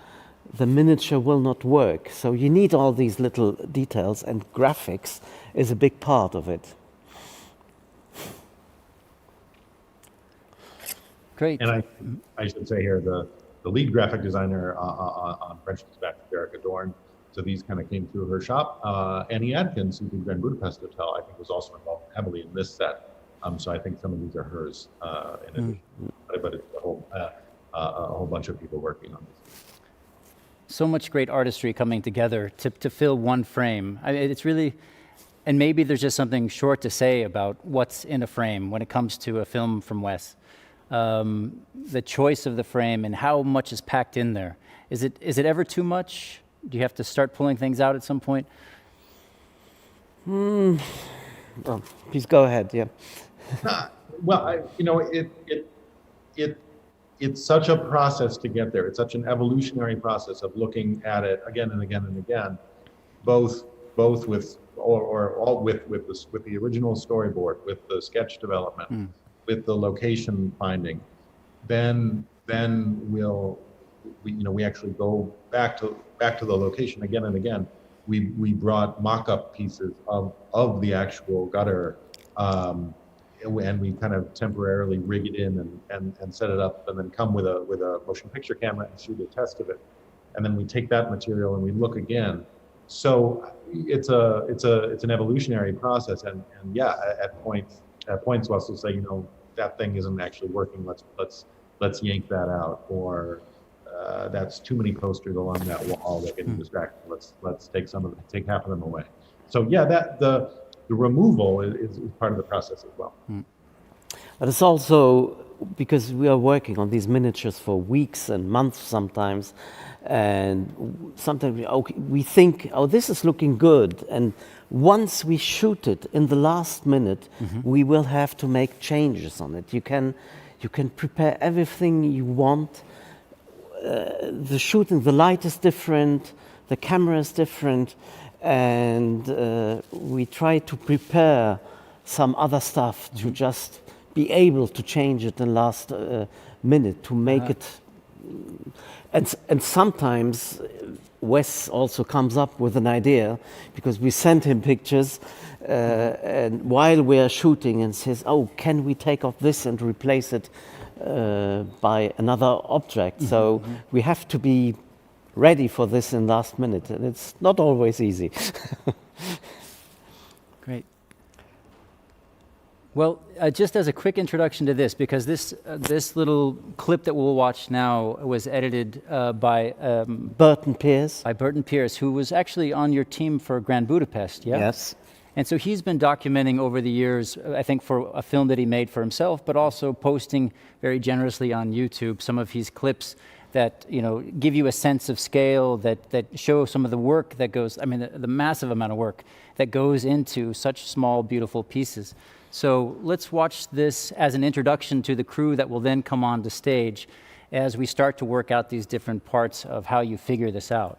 the miniature will not work. So you need all these little details, and graphics is a big part of it. Great. And I should say here, the lead graphic designer on French Dispatch, Erica Dorn, so these kind of came through her shop. Annie Adkins, who did Grand Budapest Hotel, I think was also involved heavily in this set. So I think some of these are hers in addition, but it's a whole bunch of people working on this. So much great artistry coming together to fill one frame. I mean, it's really, and maybe there's just something short to say about what's in a frame when it comes to a film from Wes. The choice of the frame and how much is packed in there. Is it ever too much? Do you have to start pulling things out at some point? Well, please go ahead. Yeah. Well, it's such a process to get there. It's such an evolutionary process of looking at it again and again and again, both with the original storyboard, with the sketch development, with the location finding. Then we actually go back to the location again and again. We brought mock-up pieces of the actual gutter. And we kind of temporarily rig it in and set it up, and then come with a motion picture camera and shoot a test of it, and then we take that material and we look again. So it's an evolutionary process, and yeah, at points Wes will say, that thing isn't actually working. Let's yank that out, or that's too many posters along that wall that getting distracted. Let's take half of them away. So yeah, the removal is part of the process as well. But it's also because we are working on these miniatures for weeks and months sometimes, and sometimes we think, this is looking good, and once we shoot it in the last minute, we will have to make changes on it. You can prepare everything you want. The shooting, the light is different, the camera is different, and we try to prepare some other stuff to just be able to change it in the last minute to make it. And sometimes Wes also comes up with an idea, because we send him pictures and while we are shooting, and says, can we take off this and replace it by another object? So we have to be ready for this in last minute, and it's not always easy. Great. Well, just as a quick introduction to this, because this little clip that we'll watch now was edited by Burton Pierce. By Burton Pierce, who was actually on your team for Grand Budapest, yeah? Yes. And so he's been documenting over the years, I think for a film that he made for himself, but also posting very generously on YouTube some of his clips that give you a sense of scale, that show some of the work that goes, the massive amount of work that goes into such small, beautiful pieces. So let's watch this as an introduction to the crew that will then come on the stage as we start to work out these different parts of how you figure this out.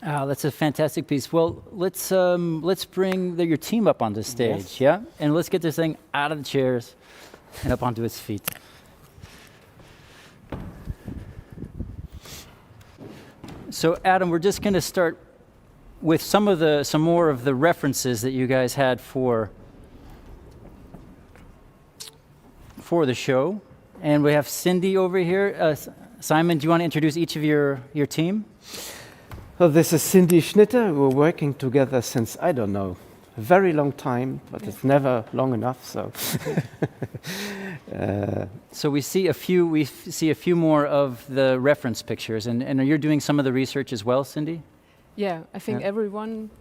Oh, that's a fantastic piece. Well, let's bring your team up on the stage, Yes. yeah? And let's get this thing out of the chairs and up onto its feet. So, Adam, we're just going to start with some more of the references that you guys had for the show. And we have Cindy over here. Simon, do you want to introduce each of your team? Well, this is Cindy Schnitter. We're working together since, I don't know, a very long time, but it's never long enough. So, so we see a few more of the reference pictures, and you're doing some of the research as well, Cindy? Yeah, I think everyone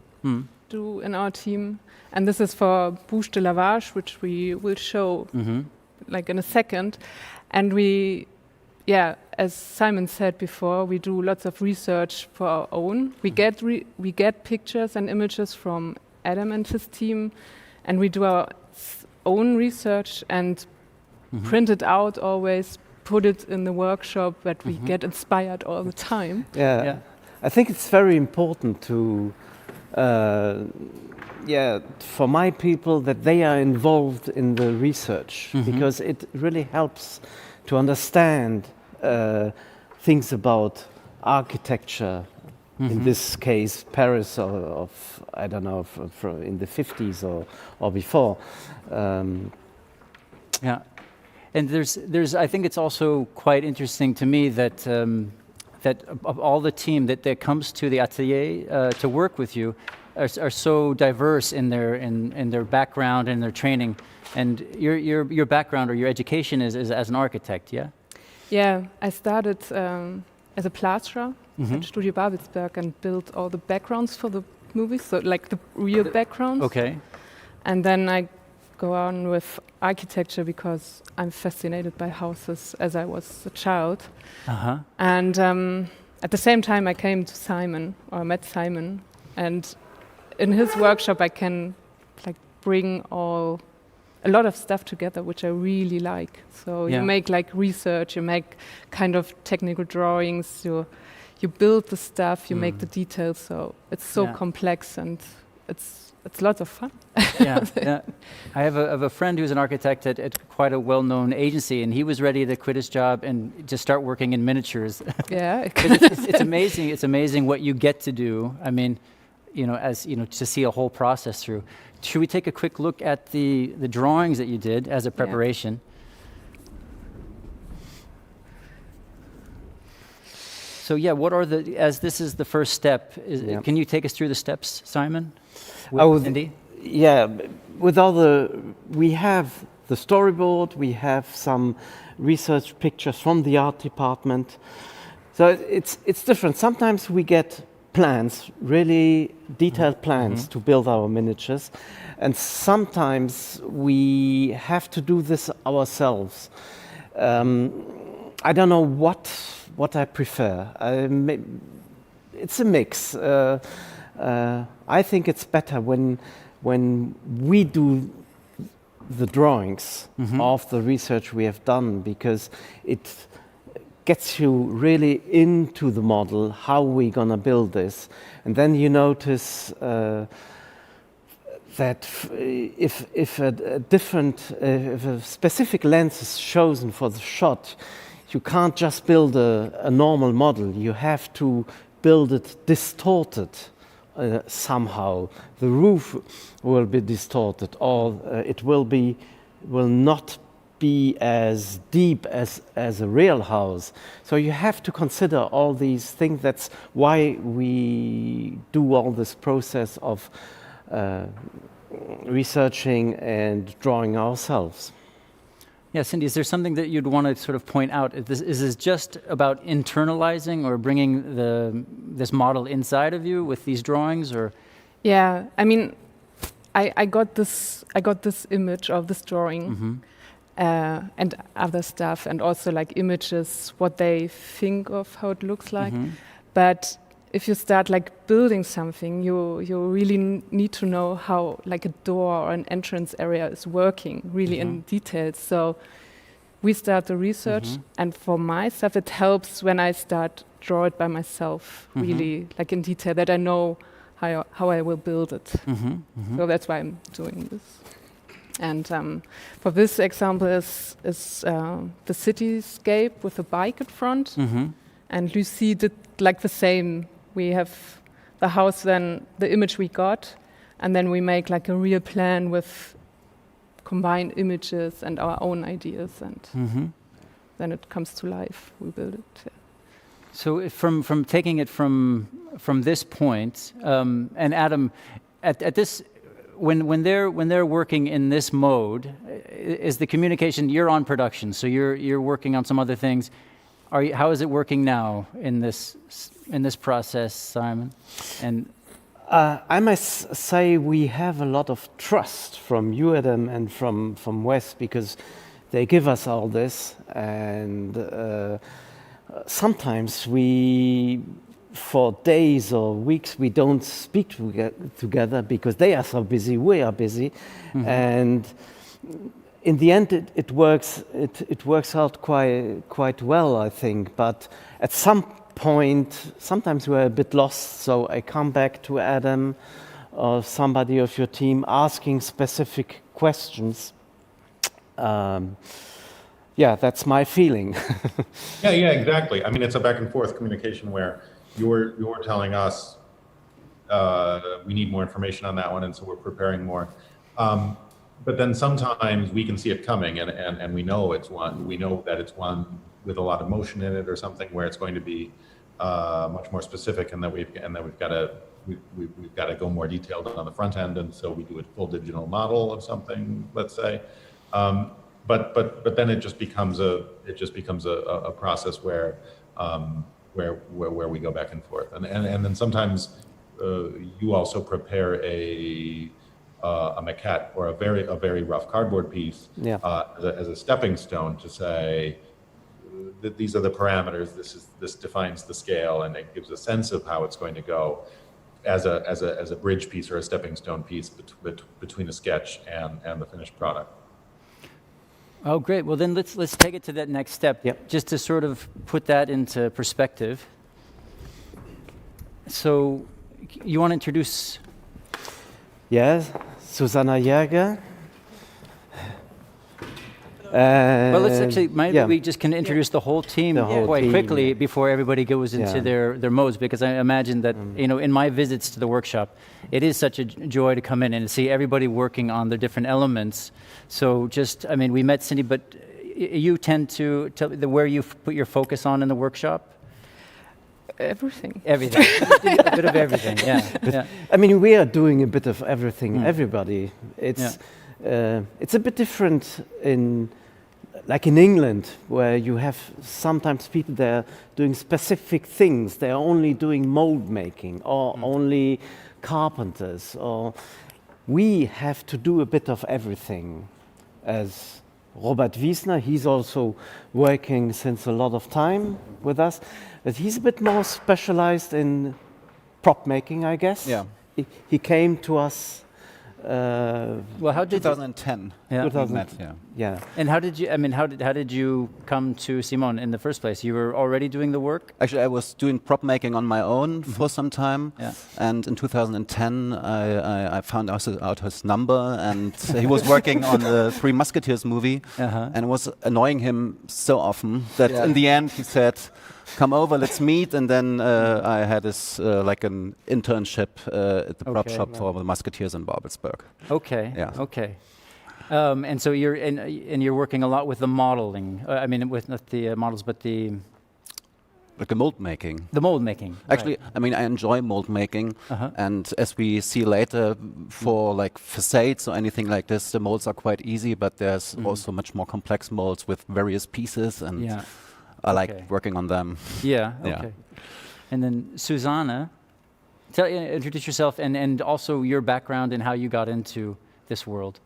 do in our team, and this is for Bouche de Lavage, which we will show like in a second, and we. Yeah, as Simon said before, we do lots of research for our own. We get pictures and images from Adam and his team, and we do our own research and print it out always, put it in the workshop, that we get inspired all the time. yeah, I think it's very important to, for my people that they are involved in the research because it really helps to understand things about architecture, in this case Paris of I don't know, in the 50s or before. Yeah, and there's I think it's also quite interesting to me that that of all the team that comes to the atelier to work with you are so diverse in their background and their training, and your background or your education is as an architect, yeah. Yeah, I started as a plasterer at Studio Babelsberg and built all the backgrounds for the movies, so like the real backgrounds. Okay. And then I go on with architecture because I'm fascinated by houses as I was a child. And at the same time I came to Simon, or met Simon, and in his workshop I can like bring all a lot of stuff together, which I really like. So Yeah. you make like research, you make kind of technical drawings, you build the stuff, you make the details. So it's so Yeah. complex, and it's lots of fun. Yeah, yeah. I have a friend who's an architect at quite a well-known agency, and he was ready to quit his job and just start working in miniatures. Yeah. 'Cause it's amazing. It's amazing what you get to do. I mean, to see a whole process through. Should we take a quick look at the drawings that you did as a preparation? So yeah, what are as this is the first step, can you take us through the steps, Simon? With Cindy? Yeah, we have the storyboard, we have some research pictures from the art department. So it's different. Sometimes we get plans, really detailed plans to build our miniatures, and sometimes we have to do this ourselves. I don't know what I prefer. It's a mix. I think it's better when we do the drawings of the research we have done, because it gets you really into the model, how we're gonna build this. And then you notice that if a specific lens is chosen for the shot, you can't just build a normal model. You have to build it distorted somehow. The roof will be distorted, or it will not be as deep as a real house. So you have to consider all these things. That's why we do all this process of researching and drawing ourselves. Yeah, Cindy, is there something that you'd want to sort of point out? Is this just about internalizing or bringing this model inside of you with these drawings, or? Yeah, I mean, I got this image of this drawing and other stuff, and also like images, what they think of how it looks like. But if you start like building something, you really need to know how like a door or an entrance area is working really in detail. So we start the research, and for myself it helps when I start draw it by myself, really like in detail, that I know how I will build it. So that's why I'm doing this. And for this example is the cityscape with a bike in front, and Lucy did like the same. We have the house, then the image we got, and then we make like a real plan with combined images and our own ideas, and then it comes to life. We build it. Yeah. So from taking it from this point, and Adam, at this, when they're working in this mode, is the communication, you're on production, so you're working on some other things. How is it working now in this process, Simon? And I must say we have a lot of trust from you, Adam, and from Wes, because they give us all this, and sometimes for days or weeks we don't speak together because they are so busy, we are busy, and in the end it works out quite well, I think. But at some point, sometimes we're a bit lost, so I come back to Adam or somebody of your team asking specific questions. Yeah, that's my feeling. Yeah, exactly. I mean, it's a back and forth communication where you're telling us we need more information on that one, and so we're preparing more. But then sometimes we can see it coming, and we know it's one. We know that it's one with a lot of motion in it, or something where it's going to be much more specific, and that we've got to go more detailed on the front end, and so we do a full digital model of something, let's say. But then it just becomes a process where we go back and forth, and then sometimes you also prepare a maquette or a very rough cardboard piece as a stepping stone to say that these are the parameters. This defines the scale, and it gives a sense of how it's going to go as a bridge piece or a stepping stone piece between a sketch and the finished product. Oh, great. Well, then let's take it to that next step. Yep. Just to sort of put that into perspective. So, you want to introduce? Yes, Susanna Jäger. Well, let's actually, maybe yeah. we just can introduce the whole team The whole quite team, quickly yeah. before everybody goes into their modes, because I imagine that, you know, in my visits to the workshop, it is such a joy to come in and see everybody working on the different elements. So just, I mean, we met Cindy, but you tend to tell me where you put your focus on in the workshop? Everything. Everything. A bit of everything, yeah. Yeah. I mean, we are doing a bit of everything, everybody. It's a bit different like in England, where you have sometimes people there doing specific things. They're only doing mold making or only carpenters. Or we have to do a bit of everything. As Robert Wiesner, he's also working since a lot of time with us, but he's a bit more specialized in prop making, I guess. Yeah. He came to us. Well, how did 2010. Yeah. 2000, Yeah. yeah. And how did you? I mean, how did you come to Simon in the first place? You were already doing the work. Actually, I was doing prop making on my own for some time, Yeah. and in 2010 I found out his number, and he was working on the Three Musketeers movie, and it was annoying him so often that in the end he said, "Come over, let's meet." And then I had this like an internship at the prop shop for the Musketeers in Babelsberg. Okay. Yeah. Okay. And so you're working a lot with the modeling. I mean, with not the models, but the Like the mold making. mold making. Actually, I mean, I enjoy mold making, and as we see later, for like facades or anything like this, the molds are quite easy, but there's also much more complex molds with various pieces, and I like working on them. Yeah. Yeah. Okay. And then Susanna, introduce yourself and also your background and how you got into this world.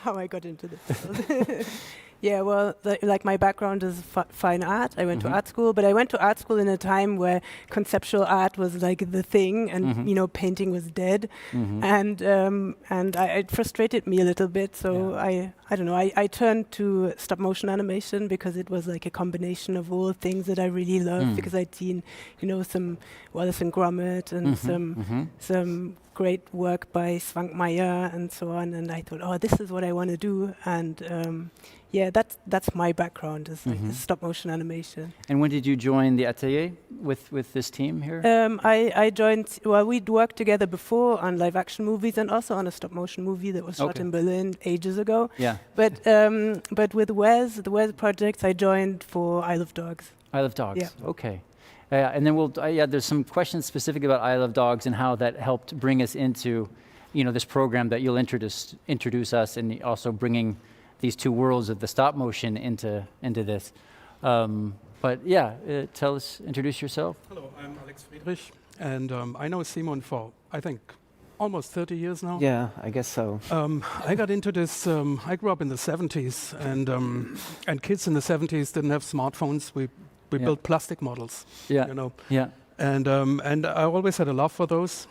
How I got into this world. Yeah, well, like my background is fine art. I went to art school, but I went to art school in a time where conceptual art was like the thing, and you know, painting was dead, and it frustrated me a little bit. So I don't know. I turned to stop motion animation because it was like a combination of all things that I really loved. Because I'd seen, you know, some Wallace and Gromit and some great work by Svankmajer and so on, and I thought, oh, this is what I want to do, and yeah, that's my background, is like stop motion animation. And when did you join the atelier with this team here? I joined. Well, we'd worked together before on live action movies and also on a stop motion movie that was shot in Berlin ages ago. Yeah. But with Wes, the Wes projects, I joined for Isle of Dogs. Isle of Dogs. Yeah. Okay. And then we'll. There's some questions specific about Isle of Dogs and how that helped bring us into, you know, this program that you'll introduce us, and also bringing these two worlds of the stop motion into this. But yeah, introduce yourself. Hello, I'm Alex Friedrich, and I know Simon for, I think, almost 30 years now. Yeah, I guess so. I got into this, I grew up in the 70s, and kids in the 70s didn't have smartphones. We built plastic models, you know. Yeah. And I always had a love for those.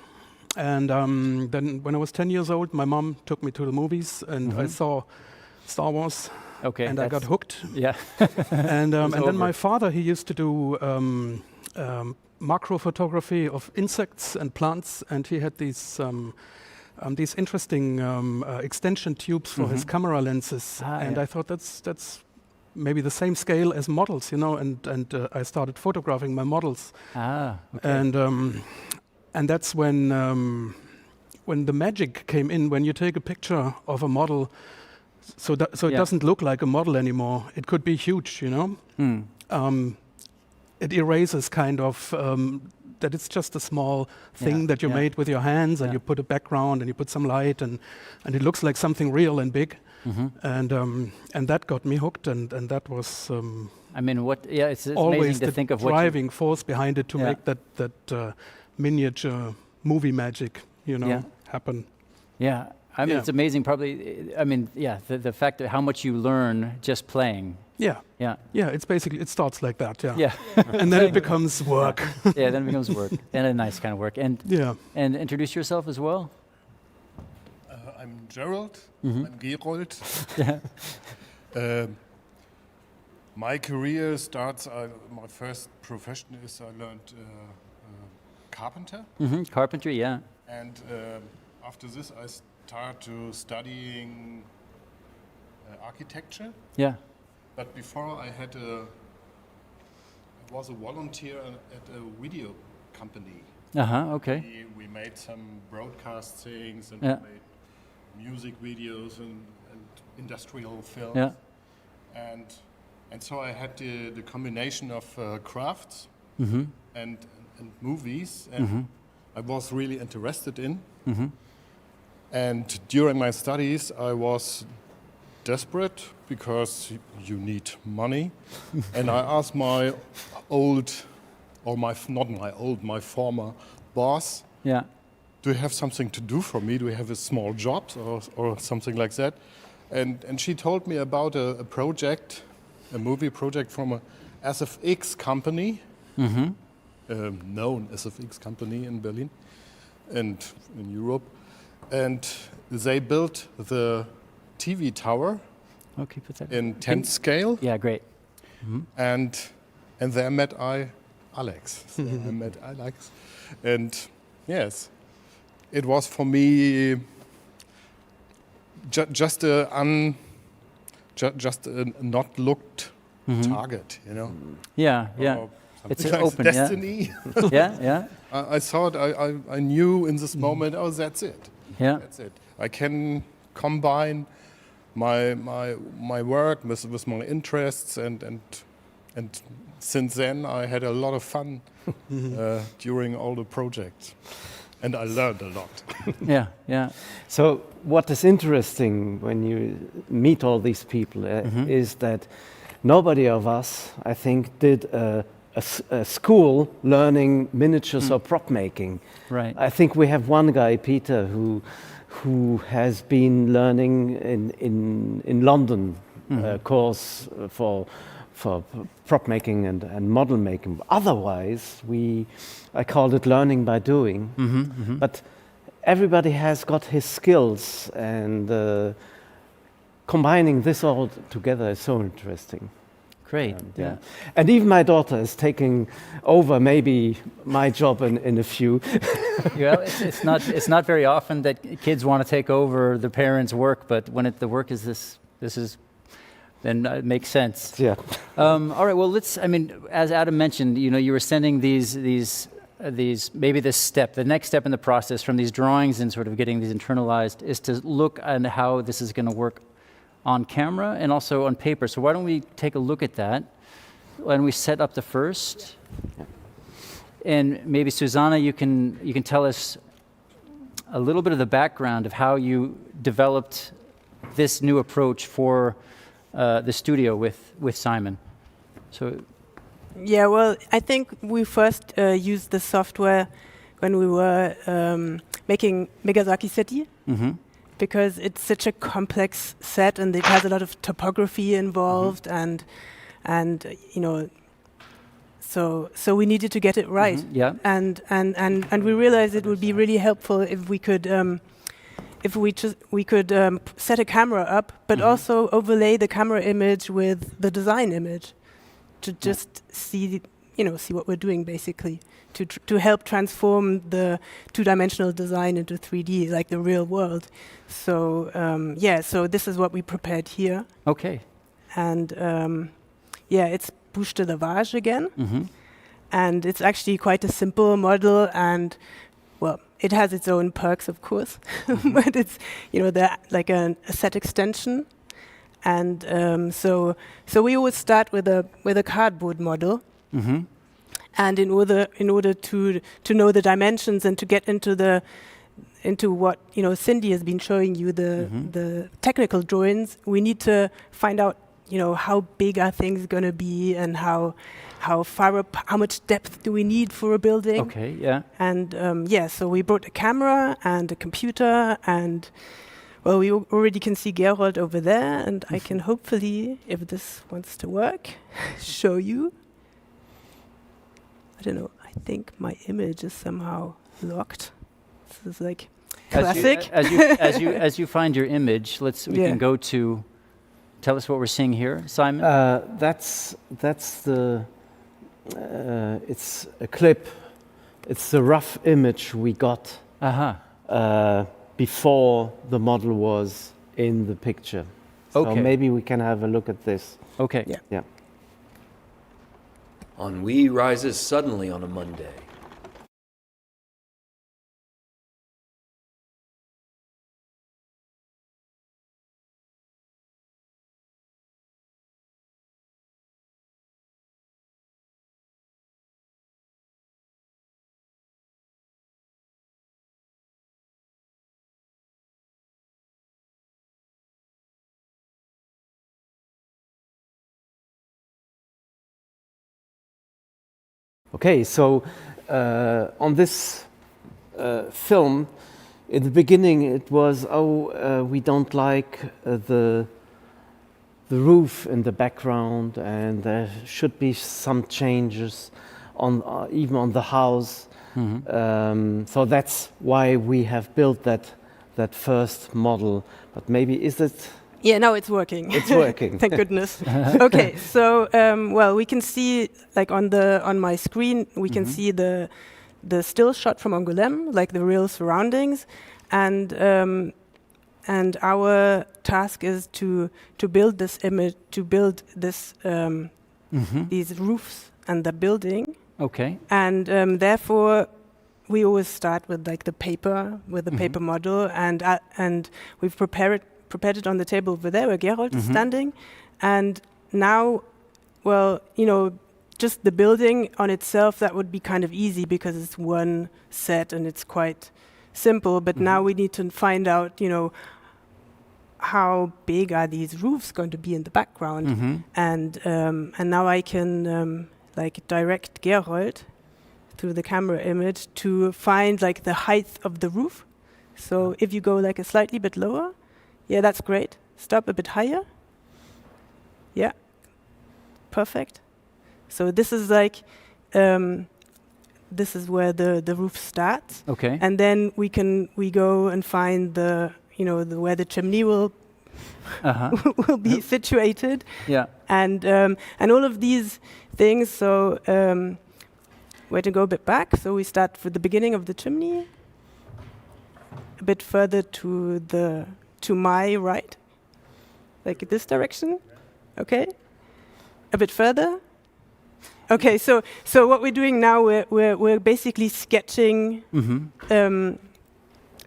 And then when I was 10 years old, my mom took me to the movies, and I saw Star Wars, and I got hooked. Yeah. And then my father, he used to do macro photography of insects and plants, and he had these interesting extension tubes for his camera lenses. I thought that's maybe the same scale as models, you know. And I started photographing my models. And that's when the magic came in. When you take a picture of a model. So it doesn't look like a model anymore. It could be huge, you know. It erases kind of that it's just a small thing that you made with your hands, and you put a background and you put some light, and it looks like something real and big. And that got me hooked, and that was. I mean, it's always amazing to think of what driving force behind it to make that miniature movie magic, you know, happen. Yeah. I mean, it's amazing. Probably, I mean, the fact that how much you learn just playing. Yeah. It's basically, it starts like that. Yeah. And then it becomes work. Then it becomes work, and a nice kind of work. And introduce yourself as well. I'm Gerald. I'm Gerold. My career starts, my first profession is I learned carpenter. Carpentry, yeah. And after this I start to studying architecture. Yeah. But before I was a volunteer at a video company. Okay. We made some broadcast things and Yeah. we made music videos and industrial films. Yeah. And so I had the combination of crafts and movies, and I was really interested in. And during my studies, I was desperate because you need money, and I asked my my former boss, Yeah. do you have something to do for me? Do you have a small job or something like that? And she told me about a project, a movie project from a SFX company, known SFX company in Berlin and in Europe. And they built the TV tower Okay, put that in 10 scale. Yeah, great. And there met I Alex. So I met Alex. And yes, it was for me just a not looked target, you know. Yeah, yeah. Or It's something an like open, destiny. Yeah, yeah, I thought I knew in this moment, oh, that's it. yeah. That's it. I can combine my work with my interests, and since then I had a lot of fun during all the projects, and I learned a lot. Yeah, yeah. So what is interesting when you meet all these people is that nobody of us, I think, did a school learning miniatures or prop making. Right. I think we have one guy, Peter, who has been learning in London course for prop making and model making. Otherwise, I called it learning by doing. But everybody has got his skills, and combining this all together is so interesting. Great. Yeah. And even my daughter is taking over maybe my job in a few. Well, it's not very often that kids want to take over the parents' work, but when the work is this is, then it makes sense. Yeah. All right. Well, as Adam mentioned, you were sending these maybe the next step in the process from these drawings and sort of getting these internalized is to look at how this is going to work on camera and also on paper. So why don't we take a look at that? Why don't we set up the first? And maybe Susanna, you can tell us a little bit of the background of how you developed this new approach for the studio with Simon. So. Yeah, well, I think we first used the software when we were making Megazaki City. Because it's such a complex set and it has a lot of topography involved, and so we needed to get it right. Yeah. And we realized it would be really helpful if we could set a camera up, but also overlay the camera image with the design image to just see what we're doing, basically, to help transform the two-dimensional design into 3D, like the real world. So so this is what we prepared here. Okay. And it's bouche de lavage again. And it's actually quite a simple model, and well, it has its own perks, of course, but it's like a set extension. And so we always start with a cardboard model. And in order to know the dimensions and to get into what Cindy has been showing you, the technical drawings, we need to find out how big are things going to be, and how far up, how much depth do we need for a building. Okay, yeah. And so we brought a camera and a computer, and well, we already can see Gerold over there, and I can hopefully, if this wants to work, show you. I don't know, I think my image is somehow locked. This is like classic. As you find your image, we can go to tell us what we're seeing here, Simon? That's the. It's a clip. It's the rough image we got before the model was in the picture. So maybe we can have a look at this. Okay. Yeah. Ennui rises suddenly on a Monday. Okay, so on this film, in the beginning it was, we don't like the roof in the background, and there should be some changes on even on the house. So that's why we have built that first model. But maybe is it? Yeah, now it's working. It's working. Thank goodness. Okay, so well, we can see like on my screen, we can see the still shot from Angoulême, like the real surroundings, and our task is to build this image, to build this these roofs and the building. Okay. And therefore, we always start with like the paper, with the paper model, and we've prepared it on the table over there where Gerold is standing. And now, well, you know, just the building on itself, that would be kind of easy because it's one set and it's quite simple. But now we need to find out, you know, how big are these roofs going to be in the background? And now I can like direct Gerold through the camera image to find like the height of the roof. So if you go like a slightly bit lower, yeah, that's great. Stop a bit higher. Yeah, perfect. So this is like, this is where the roof starts. Okay. And then we go and find the, you know, where the chimney will will be situated. Yeah. And all of these things. So where to go a bit back. So we start with the beginning of the chimney, a bit further to my right, like this direction. Okay, a bit further. Okay, so what we're doing now, we're basically sketching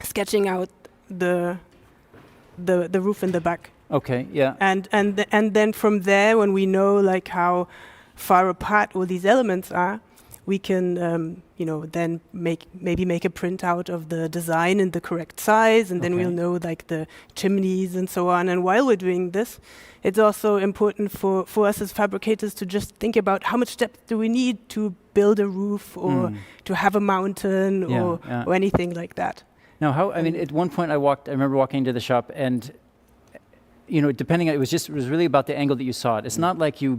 sketching out the roof in the back. Okay, yeah. And then from there, when we know like how far apart all these elements are, we can you know, then maybe make a printout of the design in the correct size, and then we'll know like the chimneys and so on. And while we're doing this, it's also important for us as fabricators to just think about how much depth do we need to build a roof or to have a mountain or anything like that. Now, how? I mean, at one point I remember walking into the shop, and you know, depending on, it was really about the angle that you saw it. It's not like you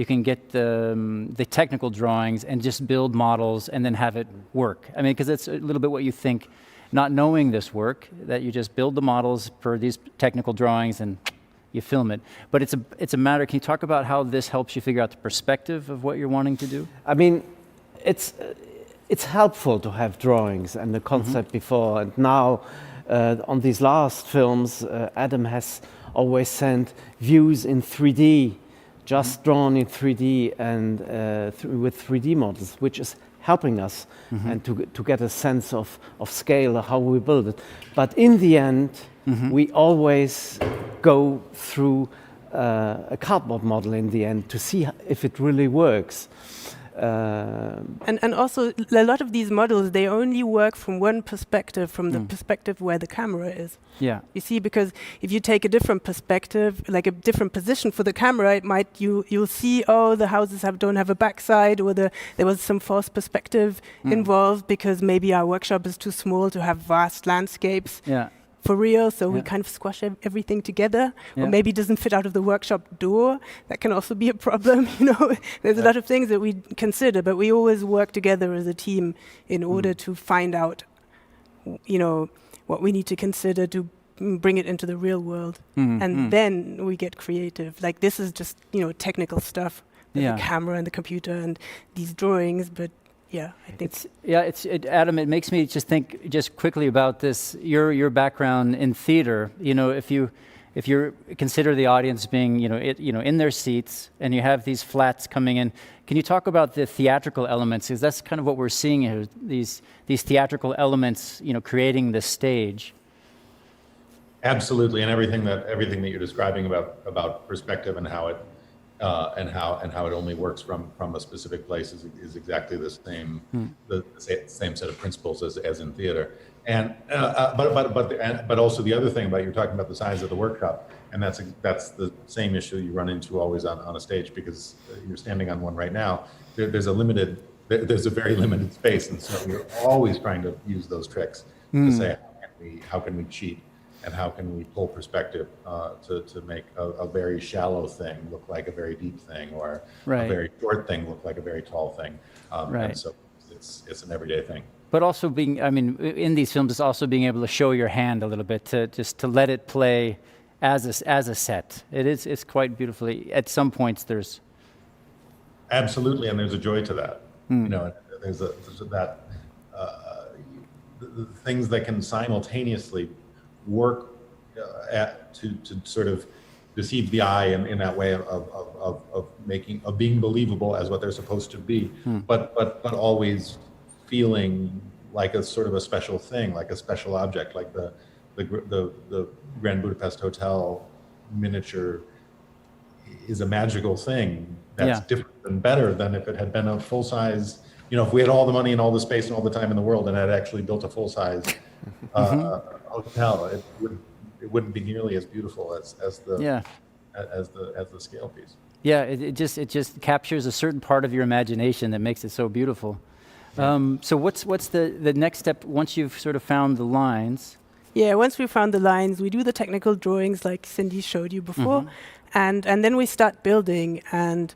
can get the technical drawings and just build models and then have it work. I mean, because it's a little bit what you think, not knowing this work, that you just build the models for these technical drawings and you film it. But it's a matter, can you talk about how this helps you figure out the perspective of what you're wanting to do? I mean, it's helpful to have drawings and the concept before. And now, on these last films, Adam has always sent views in 3D, just drawn in 3D and with 3D models, which is helping us and to get a sense of scale, how we build it. But in the end, we always go through a cardboard model in the end to see if it really works. And also, a lot of these models, they only work from one perspective, from the perspective where the camera is. Yeah. You see, because if you take a different perspective, like a different position for the camera, it might you'll see, oh, the houses don't have a backside, or there was some false perspective involved because maybe our workshop is too small to have vast landscapes. Yeah. For real, so we kind of squash everything together, or maybe it doesn't fit out of the workshop door. That can also be a problem, you know. There's a lot of things that we consider, but we always work together as a team in order to find out, you know, what we need to consider to bring it into the real world, and then we get creative. Like this is just technical stuff, with the camera and the computer and these drawings, but. Yeah, I think Adam, it makes me just think just quickly about this. Your background in theater. If you consider the audience being in their seats, and you have these flats coming in. Can you talk about the theatrical elements? Because that's kind of what we're seeing here. These theatrical elements, creating the stage. Absolutely, and everything that you're describing about perspective and how it. And how it only works from a specific place is exactly the same the same set of principles as in theater. And but also the other thing about you're talking about the size of the workshop, and that's the same issue you run into always on a stage, because you're standing on one right now. There's a very limited space, and so you're always trying to use those tricks to say how can we cheat. And how can we pull perspective to make a very shallow thing look like a very deep thing, or a very short thing look like a very tall thing? And so it's an everyday thing. But also in these films, it's also being able to show your hand a little bit, to let it play as a set. It's quite beautifully. At some points, there's absolutely, and there's a joy to that. There's that the things that can simultaneously work to sort of deceive the eye in that way of being believable as what they're supposed to be, but always feeling like a sort of a special thing, like a special object, like the Grand Budapest Hotel miniature is a magical thing that's different and better than if it had been a full size. If we had all the money and all the space and all the time in the world and had actually built a full size hotel, it wouldn't be nearly as beautiful as the scale piece. Yeah, it just captures a certain part of your imagination that makes it so beautiful. So what's the next step once you've sort of found the lines? Yeah, once we found the lines, we do the technical drawings like Cindy showed you before, and then we start building. And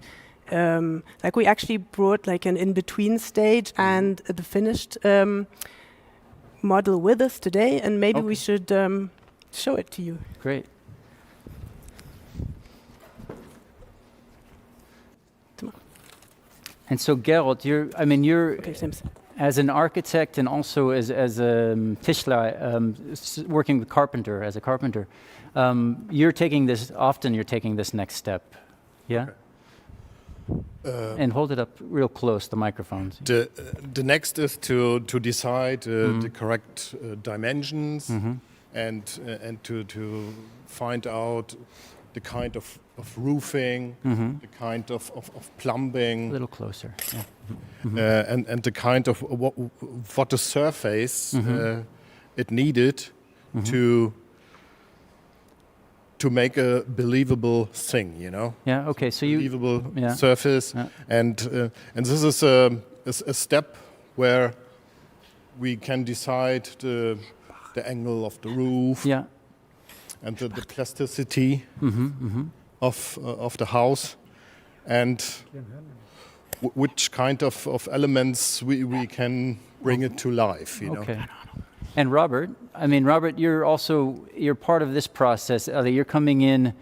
like we actually brought like an in-between stage and the finished model with us today, and maybe we should show it to you. Great. And so Gerald, you're as an architect and also as a Tischler, working with as a carpenter, you're taking this next step, yeah? And hold it up real close, the microphones. The next is to decide the correct dimensions and to find out the kind of roofing, the kind of plumbing. A little closer. Yeah. And the kind of what the surface it needed to make a believable thing, Yeah. Okay. So believable surface, and this is a step where we can decide the angle of the roof, and the plasticity of the house, and which kind of elements we can bring it to life. Okay. And Robert, you're part of this process. You're coming in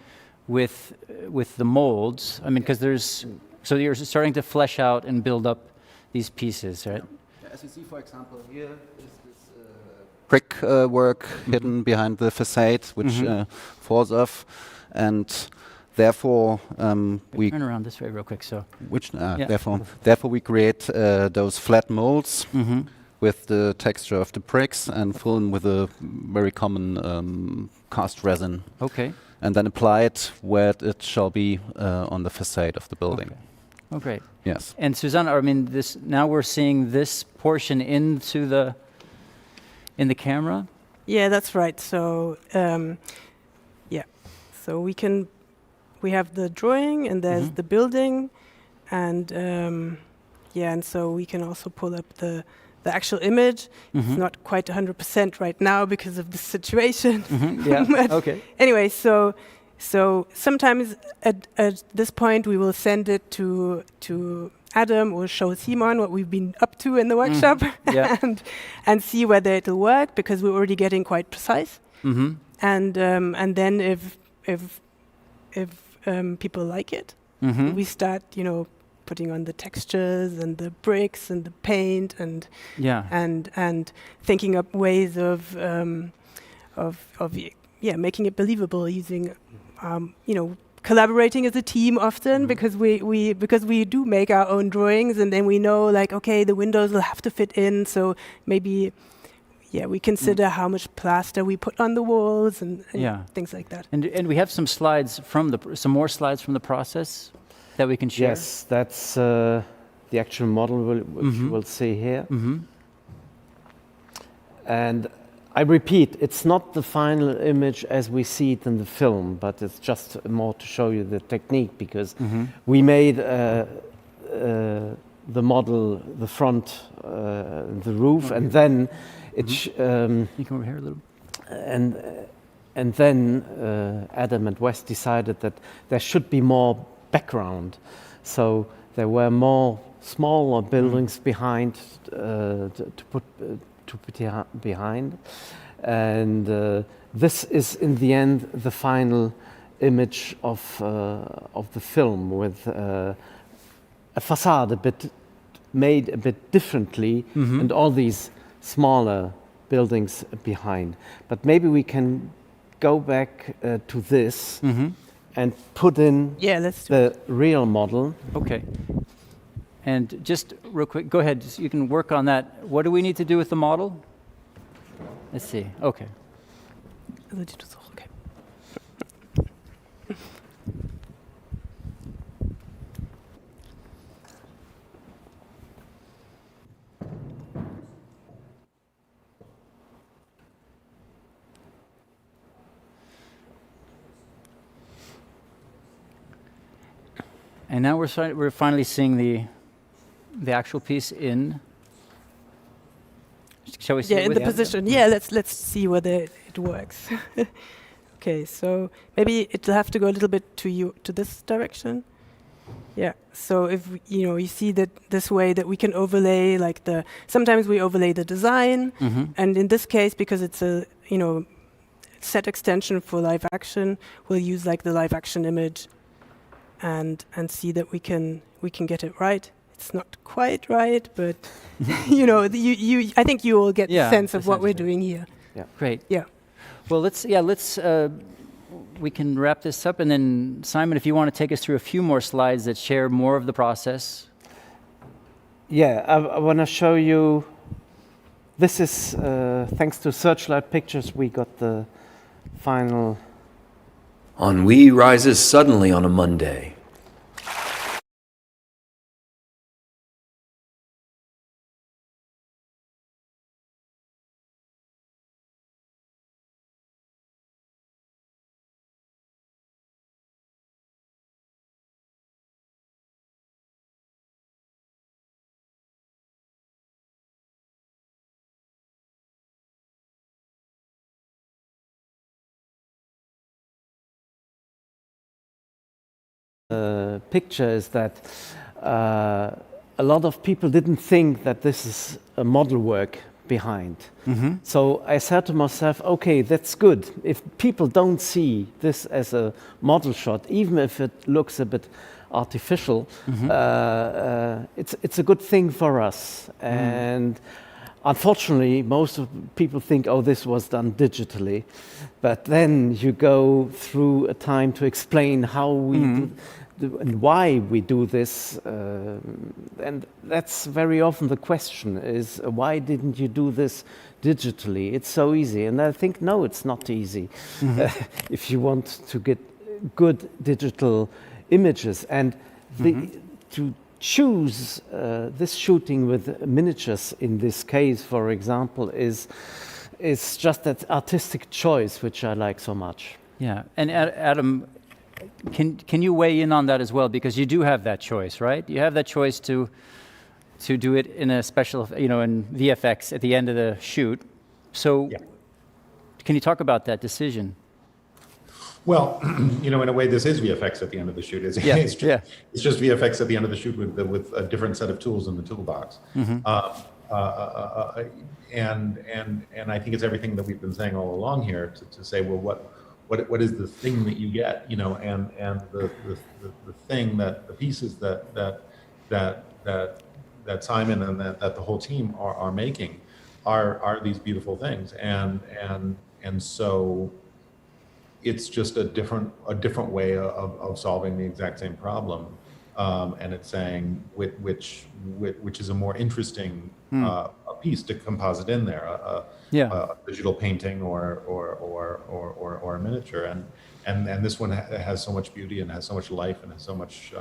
with the molds. Because you're starting to flesh out and build up these pieces, right? Yeah. As you see, for example, here is this brick work hidden behind the facade, which falls off, and therefore we turn around this way real quick. So therefore we create those flat molds. With the texture of the bricks and fill them with a very common cast resin. Okay. And then apply it where it shall be on the facade of the building. Okay. Oh, great. Yes. And Susanna, now we're seeing this portion in the camera? Yeah, that's right. So, so we have the drawing and there's the building, and and so we can also pull up the actual image. It's not quite 100% right now because of the situation. Okay. Anyway, so sometimes at this point we will send it to Adam or show Simon what we've been up to in the workshop and see whether it'll work, because we're already getting quite precise. and then if people like it, we start, putting on the textures and the bricks and the paint and thinking up ways of making it believable using collaborating as a team often, because we do make our own drawings, and then we know, like, okay, the windows will have to fit in, so maybe we consider how much plaster we put on the walls and things like that. And we have some more slides from the process that we can share. Yes, that's the actual model which you will see here. And I repeat, it's not the final image as we see it in the film, but it's just more to show you the technique, because we made the model, the front, the roof, and then you come over here a little. And then Adam and Wes decided that there should be more background, so there were more smaller buildings behind to put behind, and this is in the end the final image of the film, with a facade made a bit differently, and all these smaller buildings behind. But maybe we can go back to this and put in the real model. Okay. And just real quick, go ahead, you can work on that. What do we need to do with the model? Let's see, okay. And now we're finally seeing the actual piece in. Shall we see it in the position? Yeah, let's see whether it works. Okay, so maybe it'll have to go a little bit to this direction. Yeah. So if you see that this way that we can overlay, like sometimes we overlay the design, and in this case, because it's a set extension for live action, we'll use like the live action image, and see that we can get it right. It's not quite right, but I think you will get the sense of what we're doing here. Yeah. Great. Yeah. Well, we can wrap this up, and then Simon, if you want to take us through a few more slides that share more of the process. Yeah, I want to show you. This is thanks to Searchlight Pictures, we got the final. Ennui rises suddenly on a Monday. Picture is that a lot of people didn't think that this is a model work behind. So I said to myself, okay, that's good. If people don't see this as a model shot, even if it looks a bit artificial, it's a good thing for us. And unfortunately, most of people think, oh, this was done digitally. But then you go through a time to explain how we do and why we do this. And that's very often the question is, why didn't you do this digitally? It's so easy. And I think, no, it's not easy. If you want to get good digital images. And to choose this shooting with miniatures in this case, for example, is just that artistic choice which I like so much. Yeah, and Adam, can you weigh in on that as well, because you do have that choice, right? You have that choice to do it in a special, in VFX at the end of the shoot. So, can you talk about that decision? Well, in a way, this is VFX at the end of the shoot. It's just VFX at the end of the shoot with a different set of tools in the toolbox. and I think it's everything that we've been saying all along here to say, well, what is the thing that you get, you know, and the thing that the pieces that Simon and that the whole team are making are these beautiful things, and so it's just a different way of solving the exact same problem, and it's saying which is a more interesting a piece to composite in there, a digital painting or a miniature, and this one has so much beauty and has so much life and has so much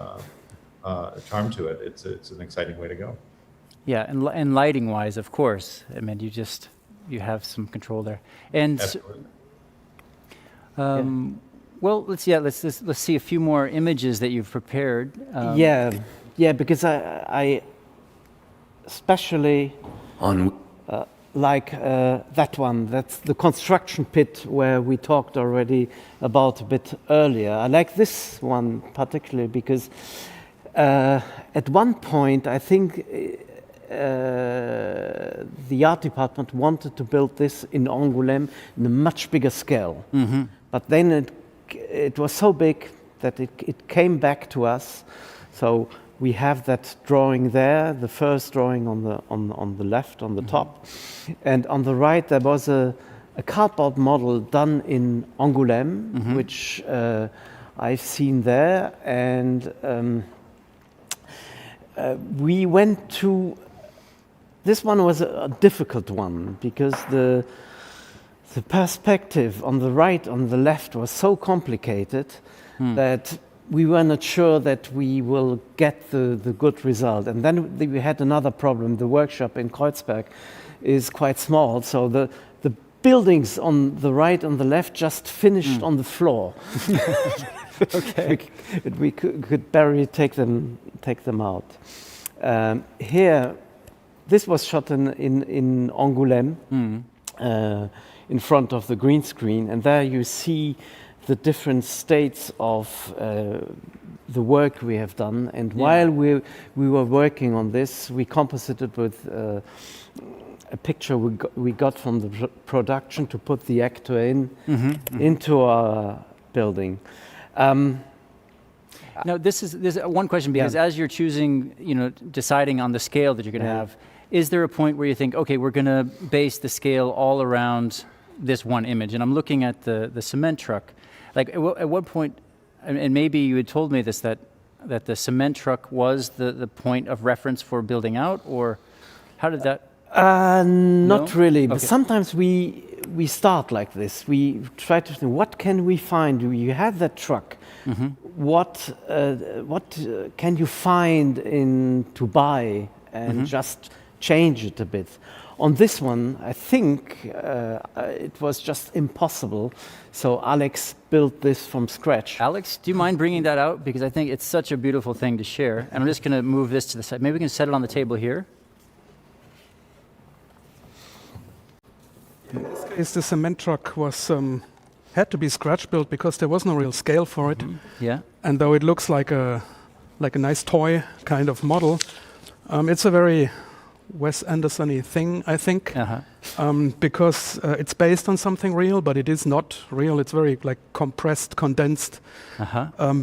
charm to it. It's an exciting way to go. Yeah, and lighting wise, of course, I mean, you have some control there. And well, let's see a few more images that you've prepared. Because I especially like that one. That's the construction pit where we talked already about a bit earlier. I like this one particularly because at one point I think the art department wanted to build this in Angoulême in a much bigger scale. Mm-hmm. But then it was so big that it came back to us. So we have that drawing there, the first drawing on the left, on the top. And on the right, there was a cardboard model done in Angoulême, which I've seen there. And we went to... This one was a difficult one because the perspective on the right, on the left was so complicated that we were not sure that we will get the good result. And then we had another problem. The workshop in Kreuzberg is quite small, so the buildings on the right and the left just finished on the floor. Okay. we could barely take them out. Here, this was shot in Angoulême, in front of the green screen, and there you see the different states of the work we have done. And while we were working on this, we composited with a picture we got from the production to put the actor into our building. Now, there's one question, because as you're choosing, deciding on the scale that you're going to have, is there a point where you think, okay, we're going to base the scale all around this one image? And I'm looking at the cement truck. Like, at what point, and maybe you had told me this, that the cement truck was the point of reference for building out, or how did that? Not really, but Okay. sometimes we start like this. We try to think, what can we find? You have that truck. What can you find to buy and just change it a bit? On this one, I think it was just impossible. So Alex built this from scratch. Alex, do you mind bringing that out? Because I think it's such a beautiful thing to share. And I'm just going to move this to the side. Maybe we can set it on the table here. In this case, the cement truck was had to be scratch built because there was no real scale for it. Yeah. And though it looks like a nice toy kind of model, it's a very Wes Anderson-y thing, I think, because it's based on something real, but it is not real. It's very compressed, condensed,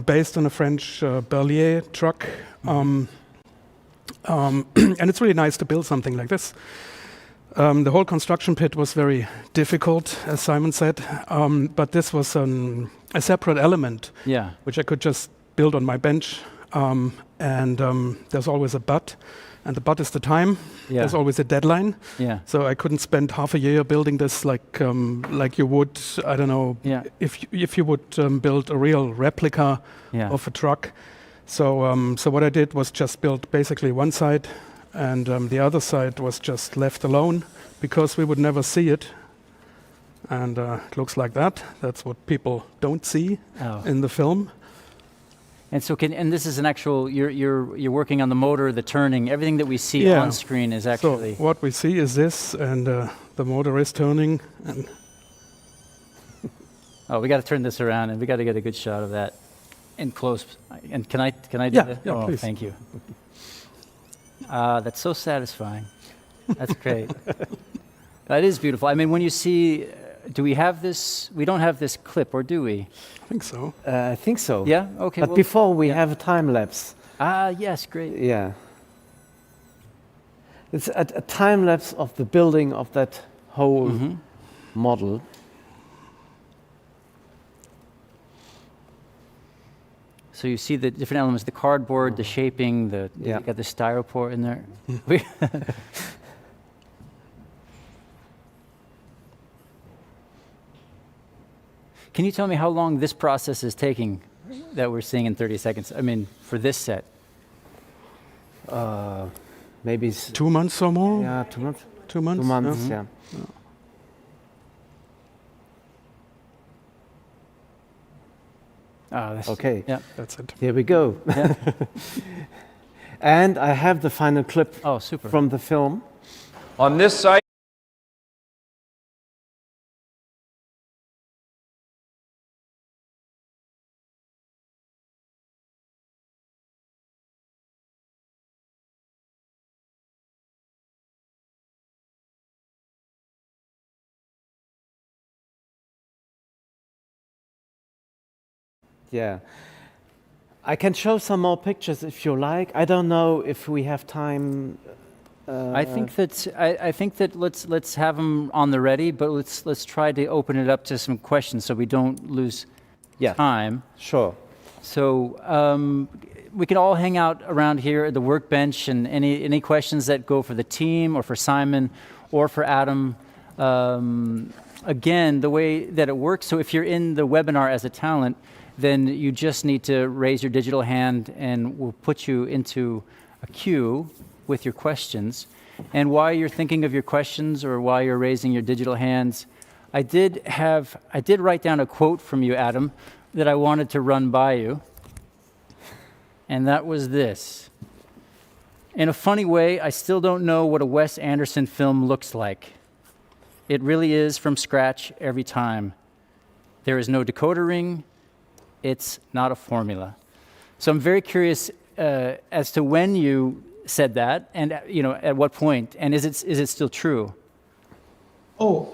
based on a French Berlinale truck, and it's really nice to build something like this. The whole construction pit was very difficult, as Simon said, but this was a separate element, which I could just build on my bench, and there's always a but. And the but is the time. There's always a deadline. So I couldn't spend half a year building this like you would, I don't know, if you would build a real replica of a truck. So what I did was just build basically one side, and the other side was just left alone because we would never see it. And it looks like that. That's what people don't see in the film. And so, and this is an actual. You're working on the motor, the turning, everything that we see on screen is actually. So what we see is this, and the motor is turning. And we got to turn this around, and we got to get a good shot of that in close. And can I do that? Yeah, please. Thank you. That's so satisfying. That's great. That is beautiful. I mean, when you see, do we have this? We don't have this clip, or do we? I think so. I think so. Yeah. Okay. But well, before we have a time lapse. Ah, yes, great. Yeah. It's a time lapse of the building of that whole model. So you see the different elements: the cardboard, the shaping, you got the styropor in there. Can you tell me how long this process is taking that we're seeing in 30 seconds? I mean, for this set. Maybe 2 months or more? Yeah, 2 months. 2 months? 2 months, yeah. That's, okay. Yeah. That's it. Here we go. Yeah. And I have the final clip super. from the film. On this site, Yeah. I can show some more pictures if you like. I don't know if we have time. I think that let's have them on the ready, but let's try to open it up to some questions so we don't lose time. Sure. So we can all hang out around here at the workbench, and any questions that go for the team or for Simon or for Adam. Again, the way that it works. So if you're in the webinar as a talent, then you just need to raise your digital hand and we'll put you into a queue with your questions. And while you're thinking of your questions or while you're raising your digital hands, I did write down a quote from you, Adam, that I wanted to run by you. And that was this. In a funny way, I still don't know what a Wes Anderson film looks like. It really is from scratch every time. There is no decoder ring. It's not a formula. So I'm very curious as to when you said that, and at what point, and is it still true? Oh,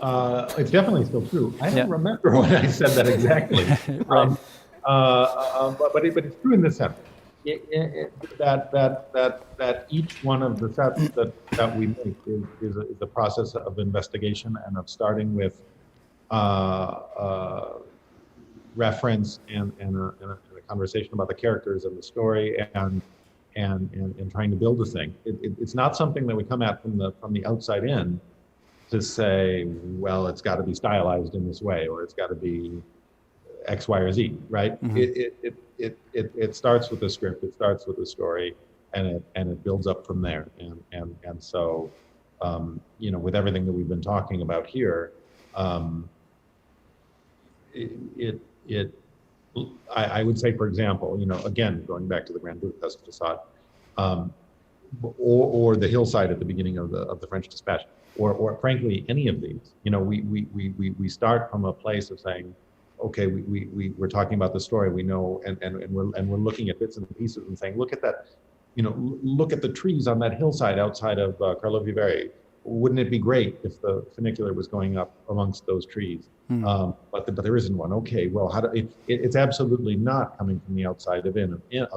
it's definitely still true. I don't remember when I said that exactly. Right. But it's true in this sense. That each one of the sets that we make is a process of investigation and of starting with reference and a conversation about the characters and the story and trying to build a thing. It's not something that we come at from the outside in to say, well, it's got to be stylized in this way or it's got to be X, Y, or Z, right? Mm-hmm. It starts with the script, it starts with the story, and it builds up from there. And so, with everything that we've been talking about here, I would say, for example, again, going back to the Grand Budapest facade, or the hillside at the beginning of the French Dispatch, or frankly, any of these, we start from a place of saying, okay, we're talking about the story, we know, and we're looking at bits and pieces and saying, look at that, look at the trees on that hillside outside of Karlovy Vary. Wouldn't it be great if the funicular was going up amongst those trees? But there isn't one. Okay, well, it's absolutely not coming from the outside of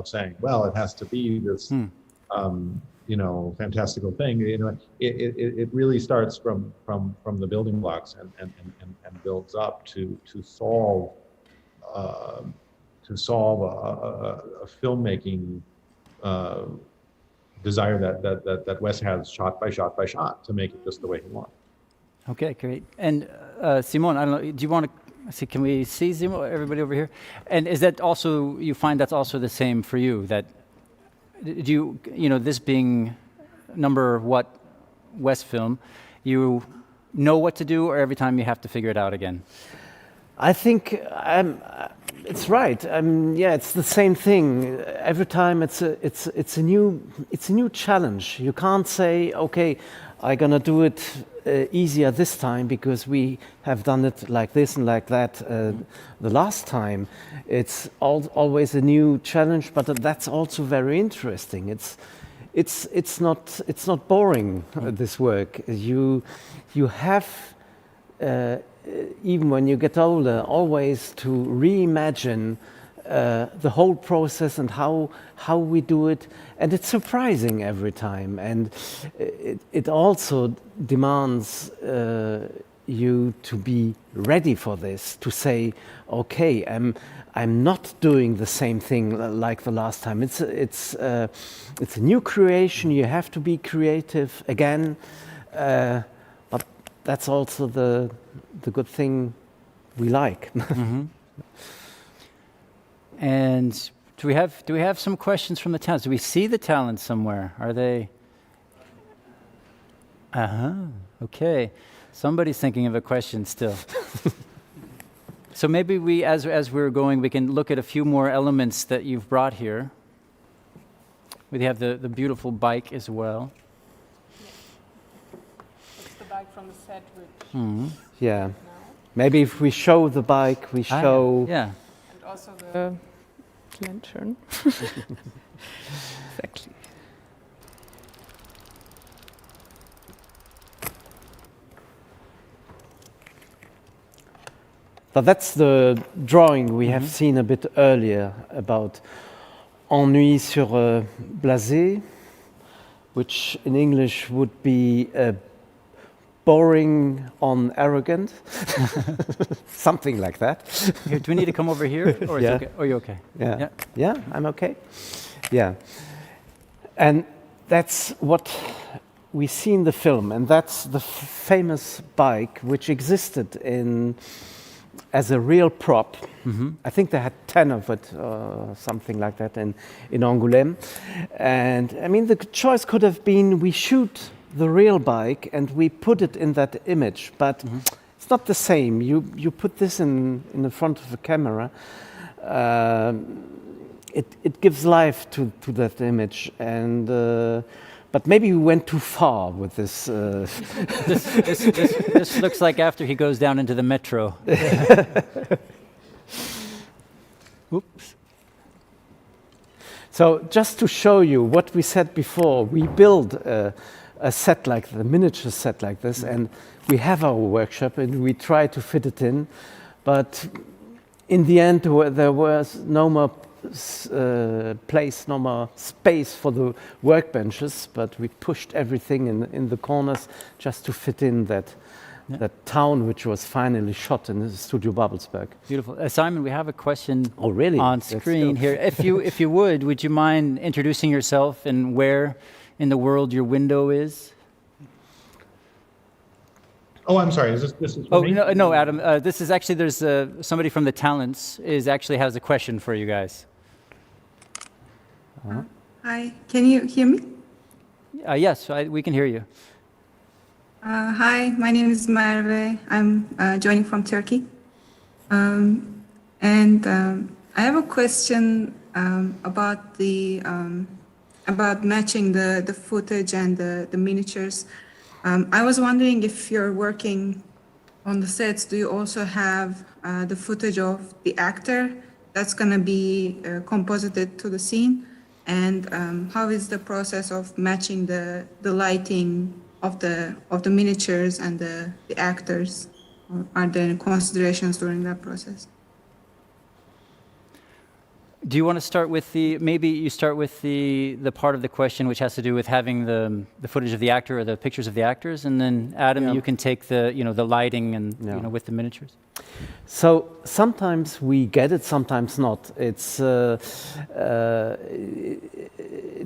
saying, well, it has to be this, fantastical thing. It really starts from the building blocks and builds up to solve a filmmaking desire that Wes has shot by shot to make it just the way he wants. Okay, great. And Simon, I don't know, do you want to see, can we see Simon, everybody over here? And is that also, you find that's also the same for you, that do you, this being number what Wes film, you know what to do, or every time you have to figure it out again? I think it's right. It's the same thing. Every time it's a new challenge. You can't say, okay, I'm gonna do it easier this time because we have done it like this and like that the last time. It's always a new challenge, but that's also very interesting. it's not boring, this work. You have even when you get older, always to reimagine the whole process and how we do it, and it's surprising every time. And it also demands you to be ready for this, to say, okay, I'm not doing the same thing like the last time. It's a new creation. You have to be creative again, but that's also the good thing we like. And do we have some questions from the talents? Do we see the talents somewhere? Are they? Okay. Somebody's thinking of a question still. So maybe we, as we're going, we can look at a few more elements that you've brought here. We have the beautiful bike as well. It's the bike from the set, which Yeah. Maybe if we show the bike, we show... Yeah. and also the lantern. Exactly. But that's the drawing we have seen a bit earlier about Ennui-sur-Blasé, which in English would be boring on arrogant, something like that. Here, do we need to come over here, or is it okay? Are you okay? Yeah. Yeah, I'm okay. Yeah, and that's what we see in the film, and that's the famous bike which existed as a real prop. I think they had 10 of it, something like that, in Angoulême. And I mean, the choice could have been we shoot the real bike and we put it in that image, but it's not the same. You put this in the front of a camera. It gives life to that image, and but maybe we went too far with this. This looks like after he goes down into the metro. Oops. So just to show you what we said before, we build a set like the miniature set like this, and we have our workshop and we try to fit it in, but in the end there was no more place, no more space for the workbenches, but we pushed everything in the corners just to fit in that town which was finally shot in Studio Babelsberg. Beautiful. Simon, we have a question on screen here. If you would you mind introducing yourself and where in the world your window is? Oh, I'm sorry. This is for me? No, Adam. This is actually, there's somebody from the Talents has a question for you guys. Hi, can you hear me? Yes, we can hear you. Hi, my name is Merve. I'm joining from Turkey. And I have a question about about matching the footage and the miniatures. I was wondering if you're working on the sets, do you also have the footage of the actor that's going to be composited to the scene? And how is the process of matching the lighting of the miniatures and the actors? Or are there any considerations during that process? Do you want to start with maybe you start with the part of the question which has to do with having the footage of the actor or the pictures of the actors, and then Adam, you can take the lighting and with the miniatures. So sometimes we get it, sometimes not. It's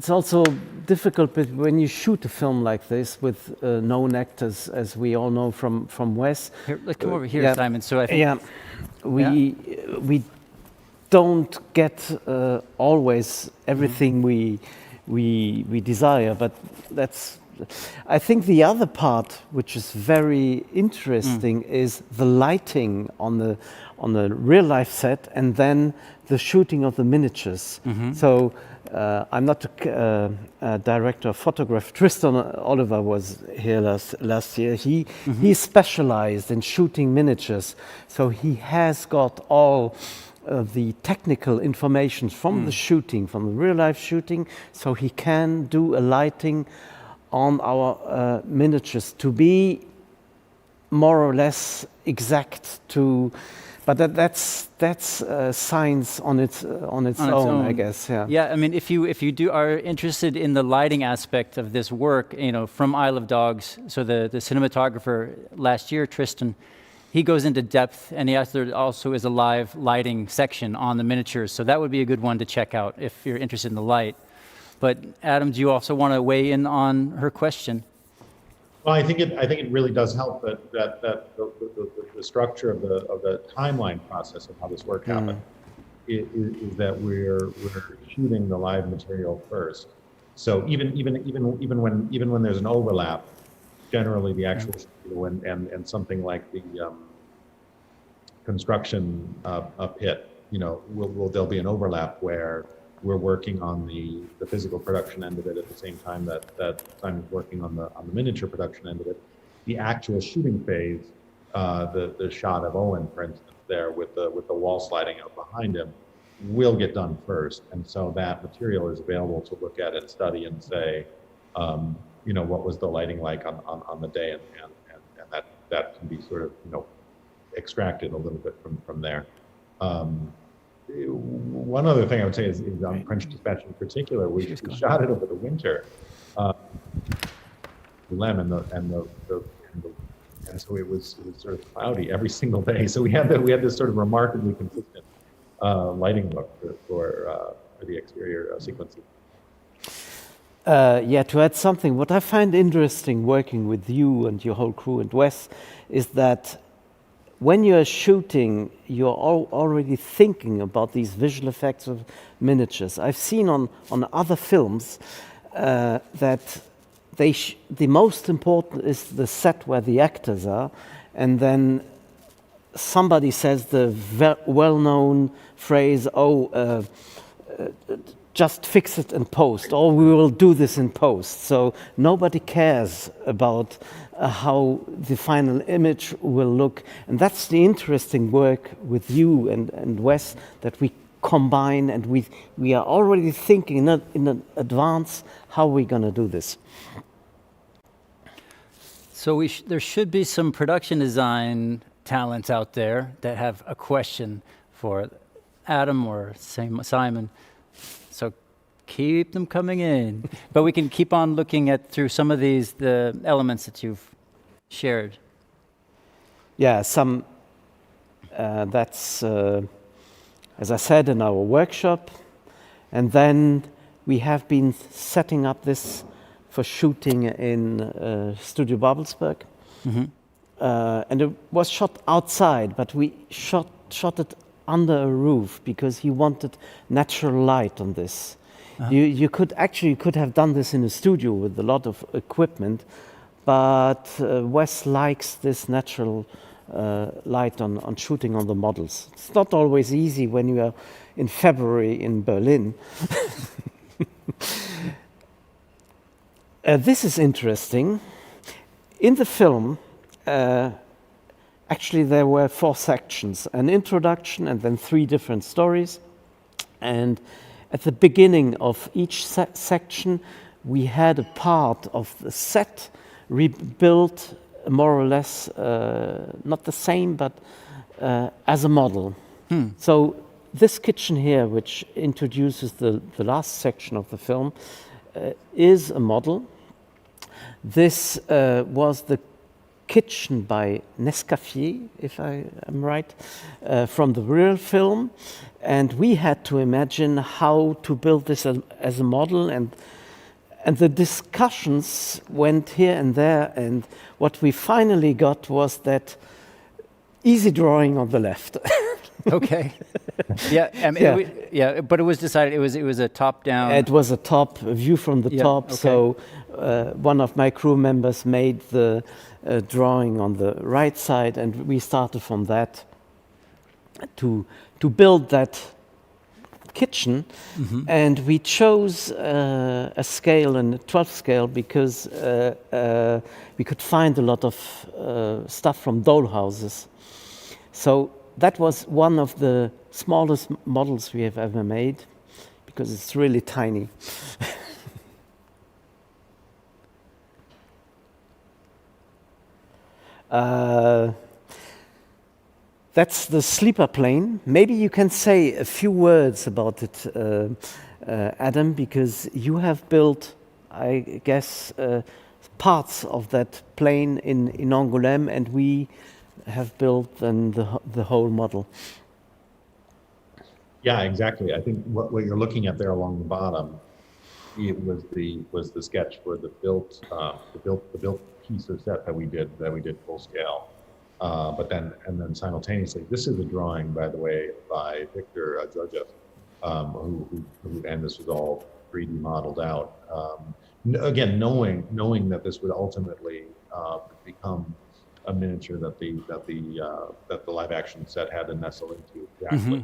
also difficult, but when you shoot a film like this with known actors, as we all know from Wes. Here, let's come over here, Simon. So I think we don't get always everything we desire, but that's. I think the other part, which is very interesting, is the lighting on the real life set, and then the shooting of the miniatures. So I'm not a director of photography. Tristan Oliver was here last year. He specialized in shooting miniatures, so he has got all the technical information from the shooting, from the real-life shooting, so he can do a lighting on our miniatures to be more or less exact to. But that's science on its own, I guess. Yeah. Yeah. I mean, if you are interested in the lighting aspect of this work, from Isle of Dogs. So the cinematographer last year, Tristan, he goes into depth, and there also is a live lighting section on the miniatures. So that would be a good one to check out if you're interested in the light. But Adam, do you also want to weigh in on her question? Well, I think it really does help that the structure of the timeline process of how this work happened is that we're shooting the live material first. So even when there's an overlap, generally the actual and something like the construction pit, there'll be an overlap where we're working on the physical production end of it at the same time that Simon's working on the miniature production end of it. The actual shooting phase, the shot of Owen, for instance, there with the wall sliding out behind him, will get done first, and so that material is available to look at and study and say, what was the lighting like on the day, and that can be sort of extracted a little bit from there. One other thing I would say is on French Dispatch in particular, we shot it over the winter, and so it was sort of cloudy every single day. So we had this sort of remarkably consistent lighting look for the exterior sequences. To add something, what I find interesting working with you and your whole crew and Wes is that when you're shooting, you're already thinking about these visual effects of miniatures. I've seen on other films that the most important is the set where the actors are, and then somebody says the well-known phrase, just fix it in post, or we will do this in post. So nobody cares about how the final image will look. And that's the interesting work with you and Wes, that we combine, and we are already thinking in advance how we're going to do this. So there should be some production design talents out there that have a question for Adam or Simon. So keep them coming in. But we can keep on looking through some of the elements that you've shared. Yeah, that's, as I said, in our workshop. And then we have been setting up this for shooting in Studio Babelsberg. Mm-hmm. And it was shot outside, but we shot it under a roof because he wanted natural light on this. Uh-huh. You could have done this in a studio with a lot of equipment, but Wes likes this natural light on shooting on the models. It's not always easy when you are in February in Berlin. This is interesting. In the film, actually there were 4 sections, an introduction and then 3 different stories. And at the beginning of each section, we had a part of the set rebuilt more or less, not the same, but as a model. So this kitchen here, which introduces the last section of the film, is a model. This was the kitchen by Nescaffier, if I am right, from the real film. And we had to imagine how to build this as a model, and the discussions went here and there, and what we finally got was that easy drawing on the left. Okay. Yeah, I mean, but it was decided it was a top-down. It was a view from the top. Okay. So one of my crew members made the drawing on the right side, and we started from that to build that kitchen. Mm-hmm. And we chose a scale, and a 12 scale, because we could find a lot of stuff from doll houses. So that was one of the smallest models we have ever made, because it's really tiny. That's the sleeper plane. Maybe you can say a few words about it, Adam, because you have built, I guess, parts of that plane in Angoulême, and we have built then the whole model. Yeah, exactly. I think what you're looking at there along the bottom, it was the sketch for the built piece or set that we did full scale. But then simultaneously, this is a drawing, by the way, by Victor Georgiev, and this was all 3D modeled out. Again, knowing that this would ultimately become a miniature that the live action set had to nestle into exactly.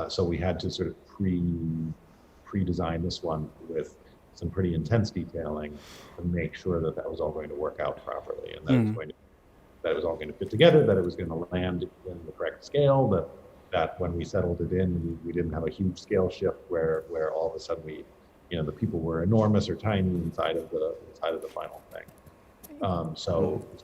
So we had to sort of pre-design this one with some pretty intense detailing to make sure that was all going to work out properly, and that it was all going to fit together, that it was going to land in the correct scale, that when we settled it in, we didn't have a huge scale shift where all of a sudden the people were enormous or tiny inside of the final thing.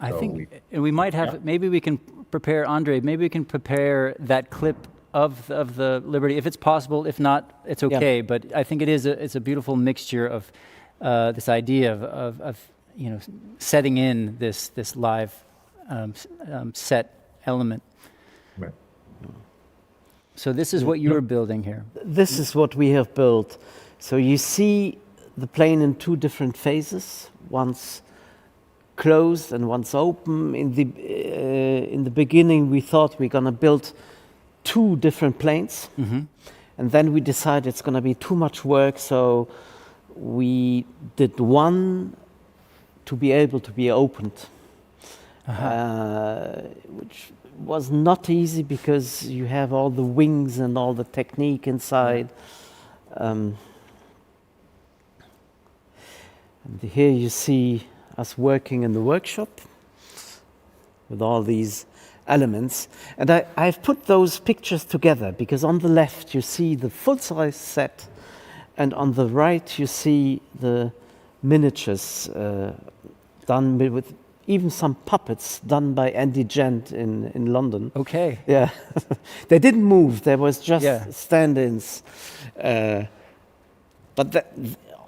I think we might have, maybe we can prepare, Andre, maybe we can prepare that clip of the Liberty, if it's possible. If not, it's okay. Yeah. But I think it's a beautiful mixture of this idea of setting in this live set element. Right. So this is what you're building here. This is what we have built. So you see the plane in two different phases. One's closed and one's open. In the beginning, we thought we're going to build two different planes, and then we decided it's going to be too much work, so we did one to be able to be opened, which was not easy because you have all the wings and all the technique inside. And here you see us working in the workshop with all these elements. And I've put those pictures together because on the left you see the full-size set, and on the right you see the miniatures done with even some puppets done by Andy Gent in London. Okay. Yeah. They didn't move, there was just stand-ins. But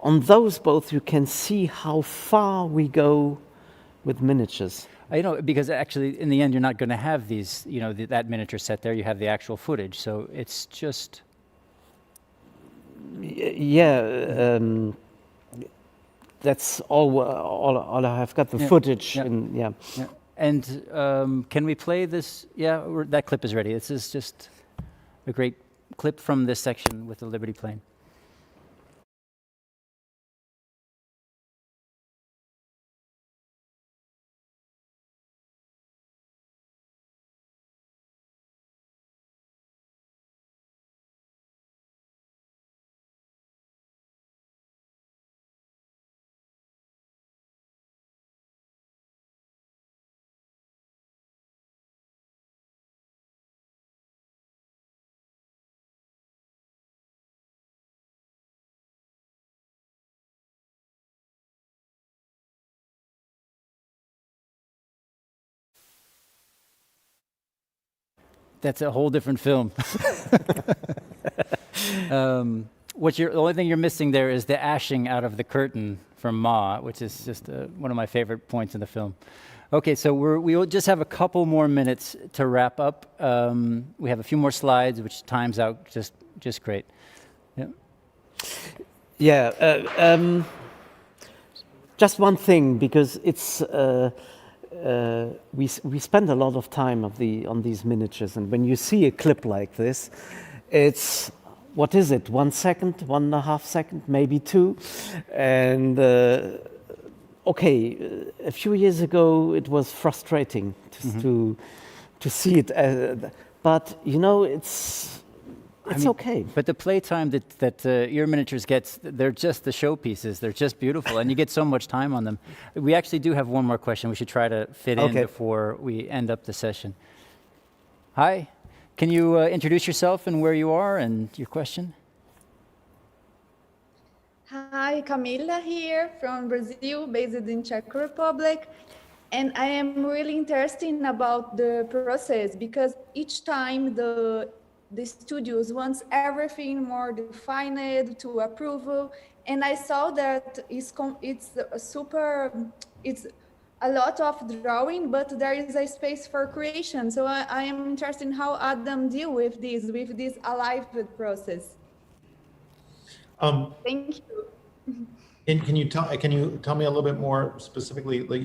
on those both you can see how far we go with miniatures. Because actually in the end you're not going to have these, that miniature set there, you have the actual footage, so it's just... That's all I have got, the footage. Yeah. And can we play this? Yeah, that clip is ready. This is just a great clip from this section with the Liberty plane. That's a whole different film. The only thing you're missing there is the ashing out of the curtain from Ma, which is just one of my favorite points in the film. Okay, so we'll just have a couple more minutes to wrap up. We have a few more slides, which times out just great. Just one thing, because it's we spend a lot of time on these miniatures, and when you see a clip like this, it's, what is it, 1 second, 1.5 seconds, maybe 2, and a few years ago it was frustrating to see it, but it's okay. But the playtime that your miniatures get, they're just the showpieces. They're just beautiful, and you get so much time on them. We actually do have one more question we should try to fit in before we end up the session. Hi. Can you introduce yourself and where you are and your question? Hi, Camila here from Brazil, based in Czech Republic. And I am really interested about the process because each time the studios wants everything more defined to approval. And I saw that it's a lot of drawing, but there is a space for creation. So I am interested in how Adam deal with this alive process. Thank you. And can you tell me a little bit more specifically? Like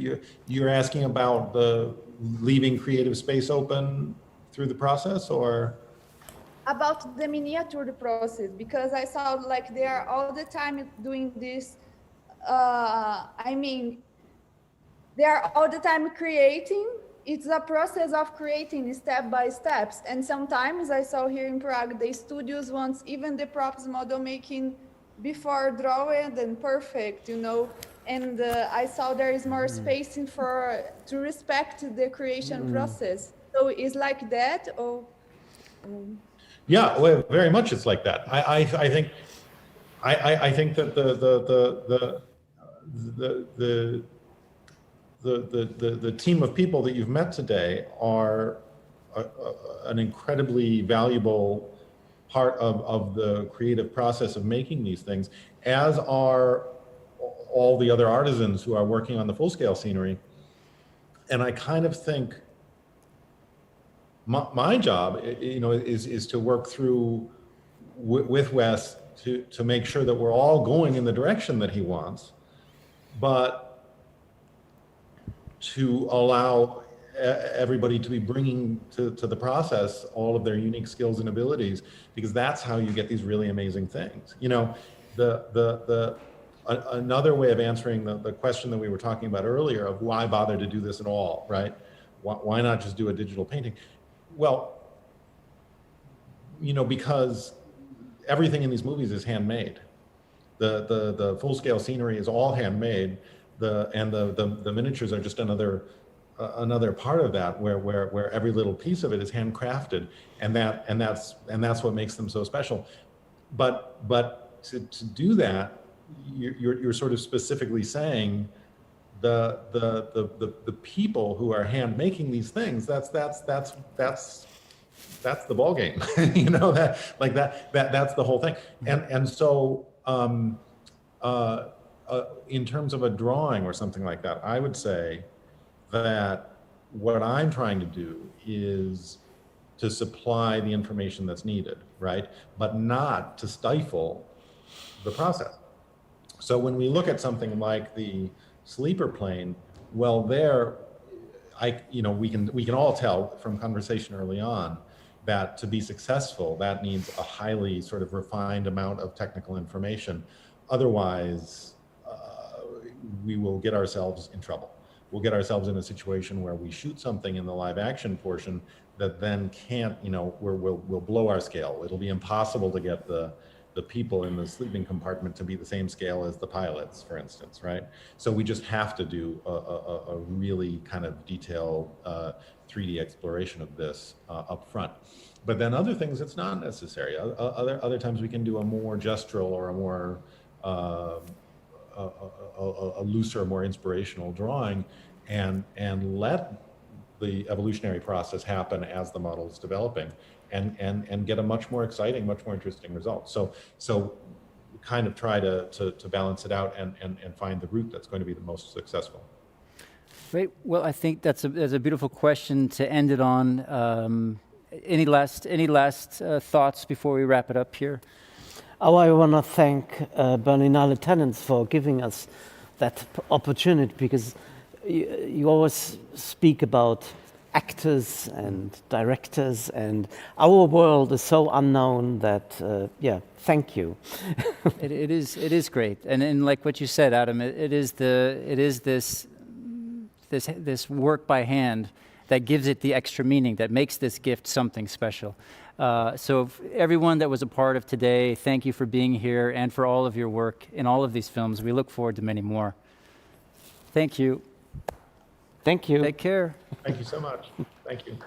you're asking about the leaving creative space open through the process, or about the miniature process? Because I saw like they are all the time doing this. I mean, they are all the time creating. It's a process of creating step by steps. And sometimes I saw here in Prague, the studios want even the props model making before drawing and perfect, you know. And I saw there is more space to respect the creation process. So it's like that, or? Yeah, well, very much it's like that. I think that the team of people that you've met today are an incredibly valuable part of the creative process of making these things, as are all the other artisans who are working on the full-scale scenery. And I kind of think my job, you know, is to work through with Wes to make sure that we're all going in the direction that he wants, but to allow everybody to be bringing to the process all of their unique skills and abilities, because that's how you get these really amazing things. You know, another way of answering the question that we were talking about earlier of why bother to do this at all, right? Why not just do a digital painting? Well, you know, because everything in these movies is handmade. The full-scale scenery is all handmade. The miniatures are just another part of that, where every little piece of it is handcrafted, and that's what makes them so special. But to do that, you're sort of specifically saying the people who are hand making these things, that's the ball game. You know, that's the whole thing. And so in terms of a drawing or something like that, I would say that what I'm trying to do is to supply the information that's needed, right? But not to stifle the process. So when we look at something like the sleeper plane, well, we can all tell from conversation early on that to be successful, that needs a highly sort of refined amount of technical information. Otherwise, we will get ourselves in trouble. We'll get ourselves in a situation where we shoot something in the live action portion that then can't, you know, we'll blow our scale. It'll be impossible to get the people in the sleeping compartment to be the same scale as the pilots, for instance, right? So we just have to do a really kind of detailed 3D exploration of this up front. But then other things, it's not necessary. Other times we can do a more gestural or a more a looser, more inspirational drawing, and let the evolutionary process happen as the model is developing, and get a much more exciting, much more interesting result. So kind of try to balance it out and find the route that's going to be the most successful. Great. Well, I think that's a beautiful question to end it on. Any last thoughts before we wrap it up here? Oh, I want to thank Berlinale Talents for giving us that opportunity, because you always speak about actors and directors, and our world is so unknown that, yeah, thank you. It is great, and like what you said, Adam, it is this work by hand that gives it the extra meaning, that makes this gift something special. So everyone that was a part of today, thank you for being here and for all of your work in all of these films. We look forward to many more. Thank you. Thank you. Take care. Thank you so much. Thank you.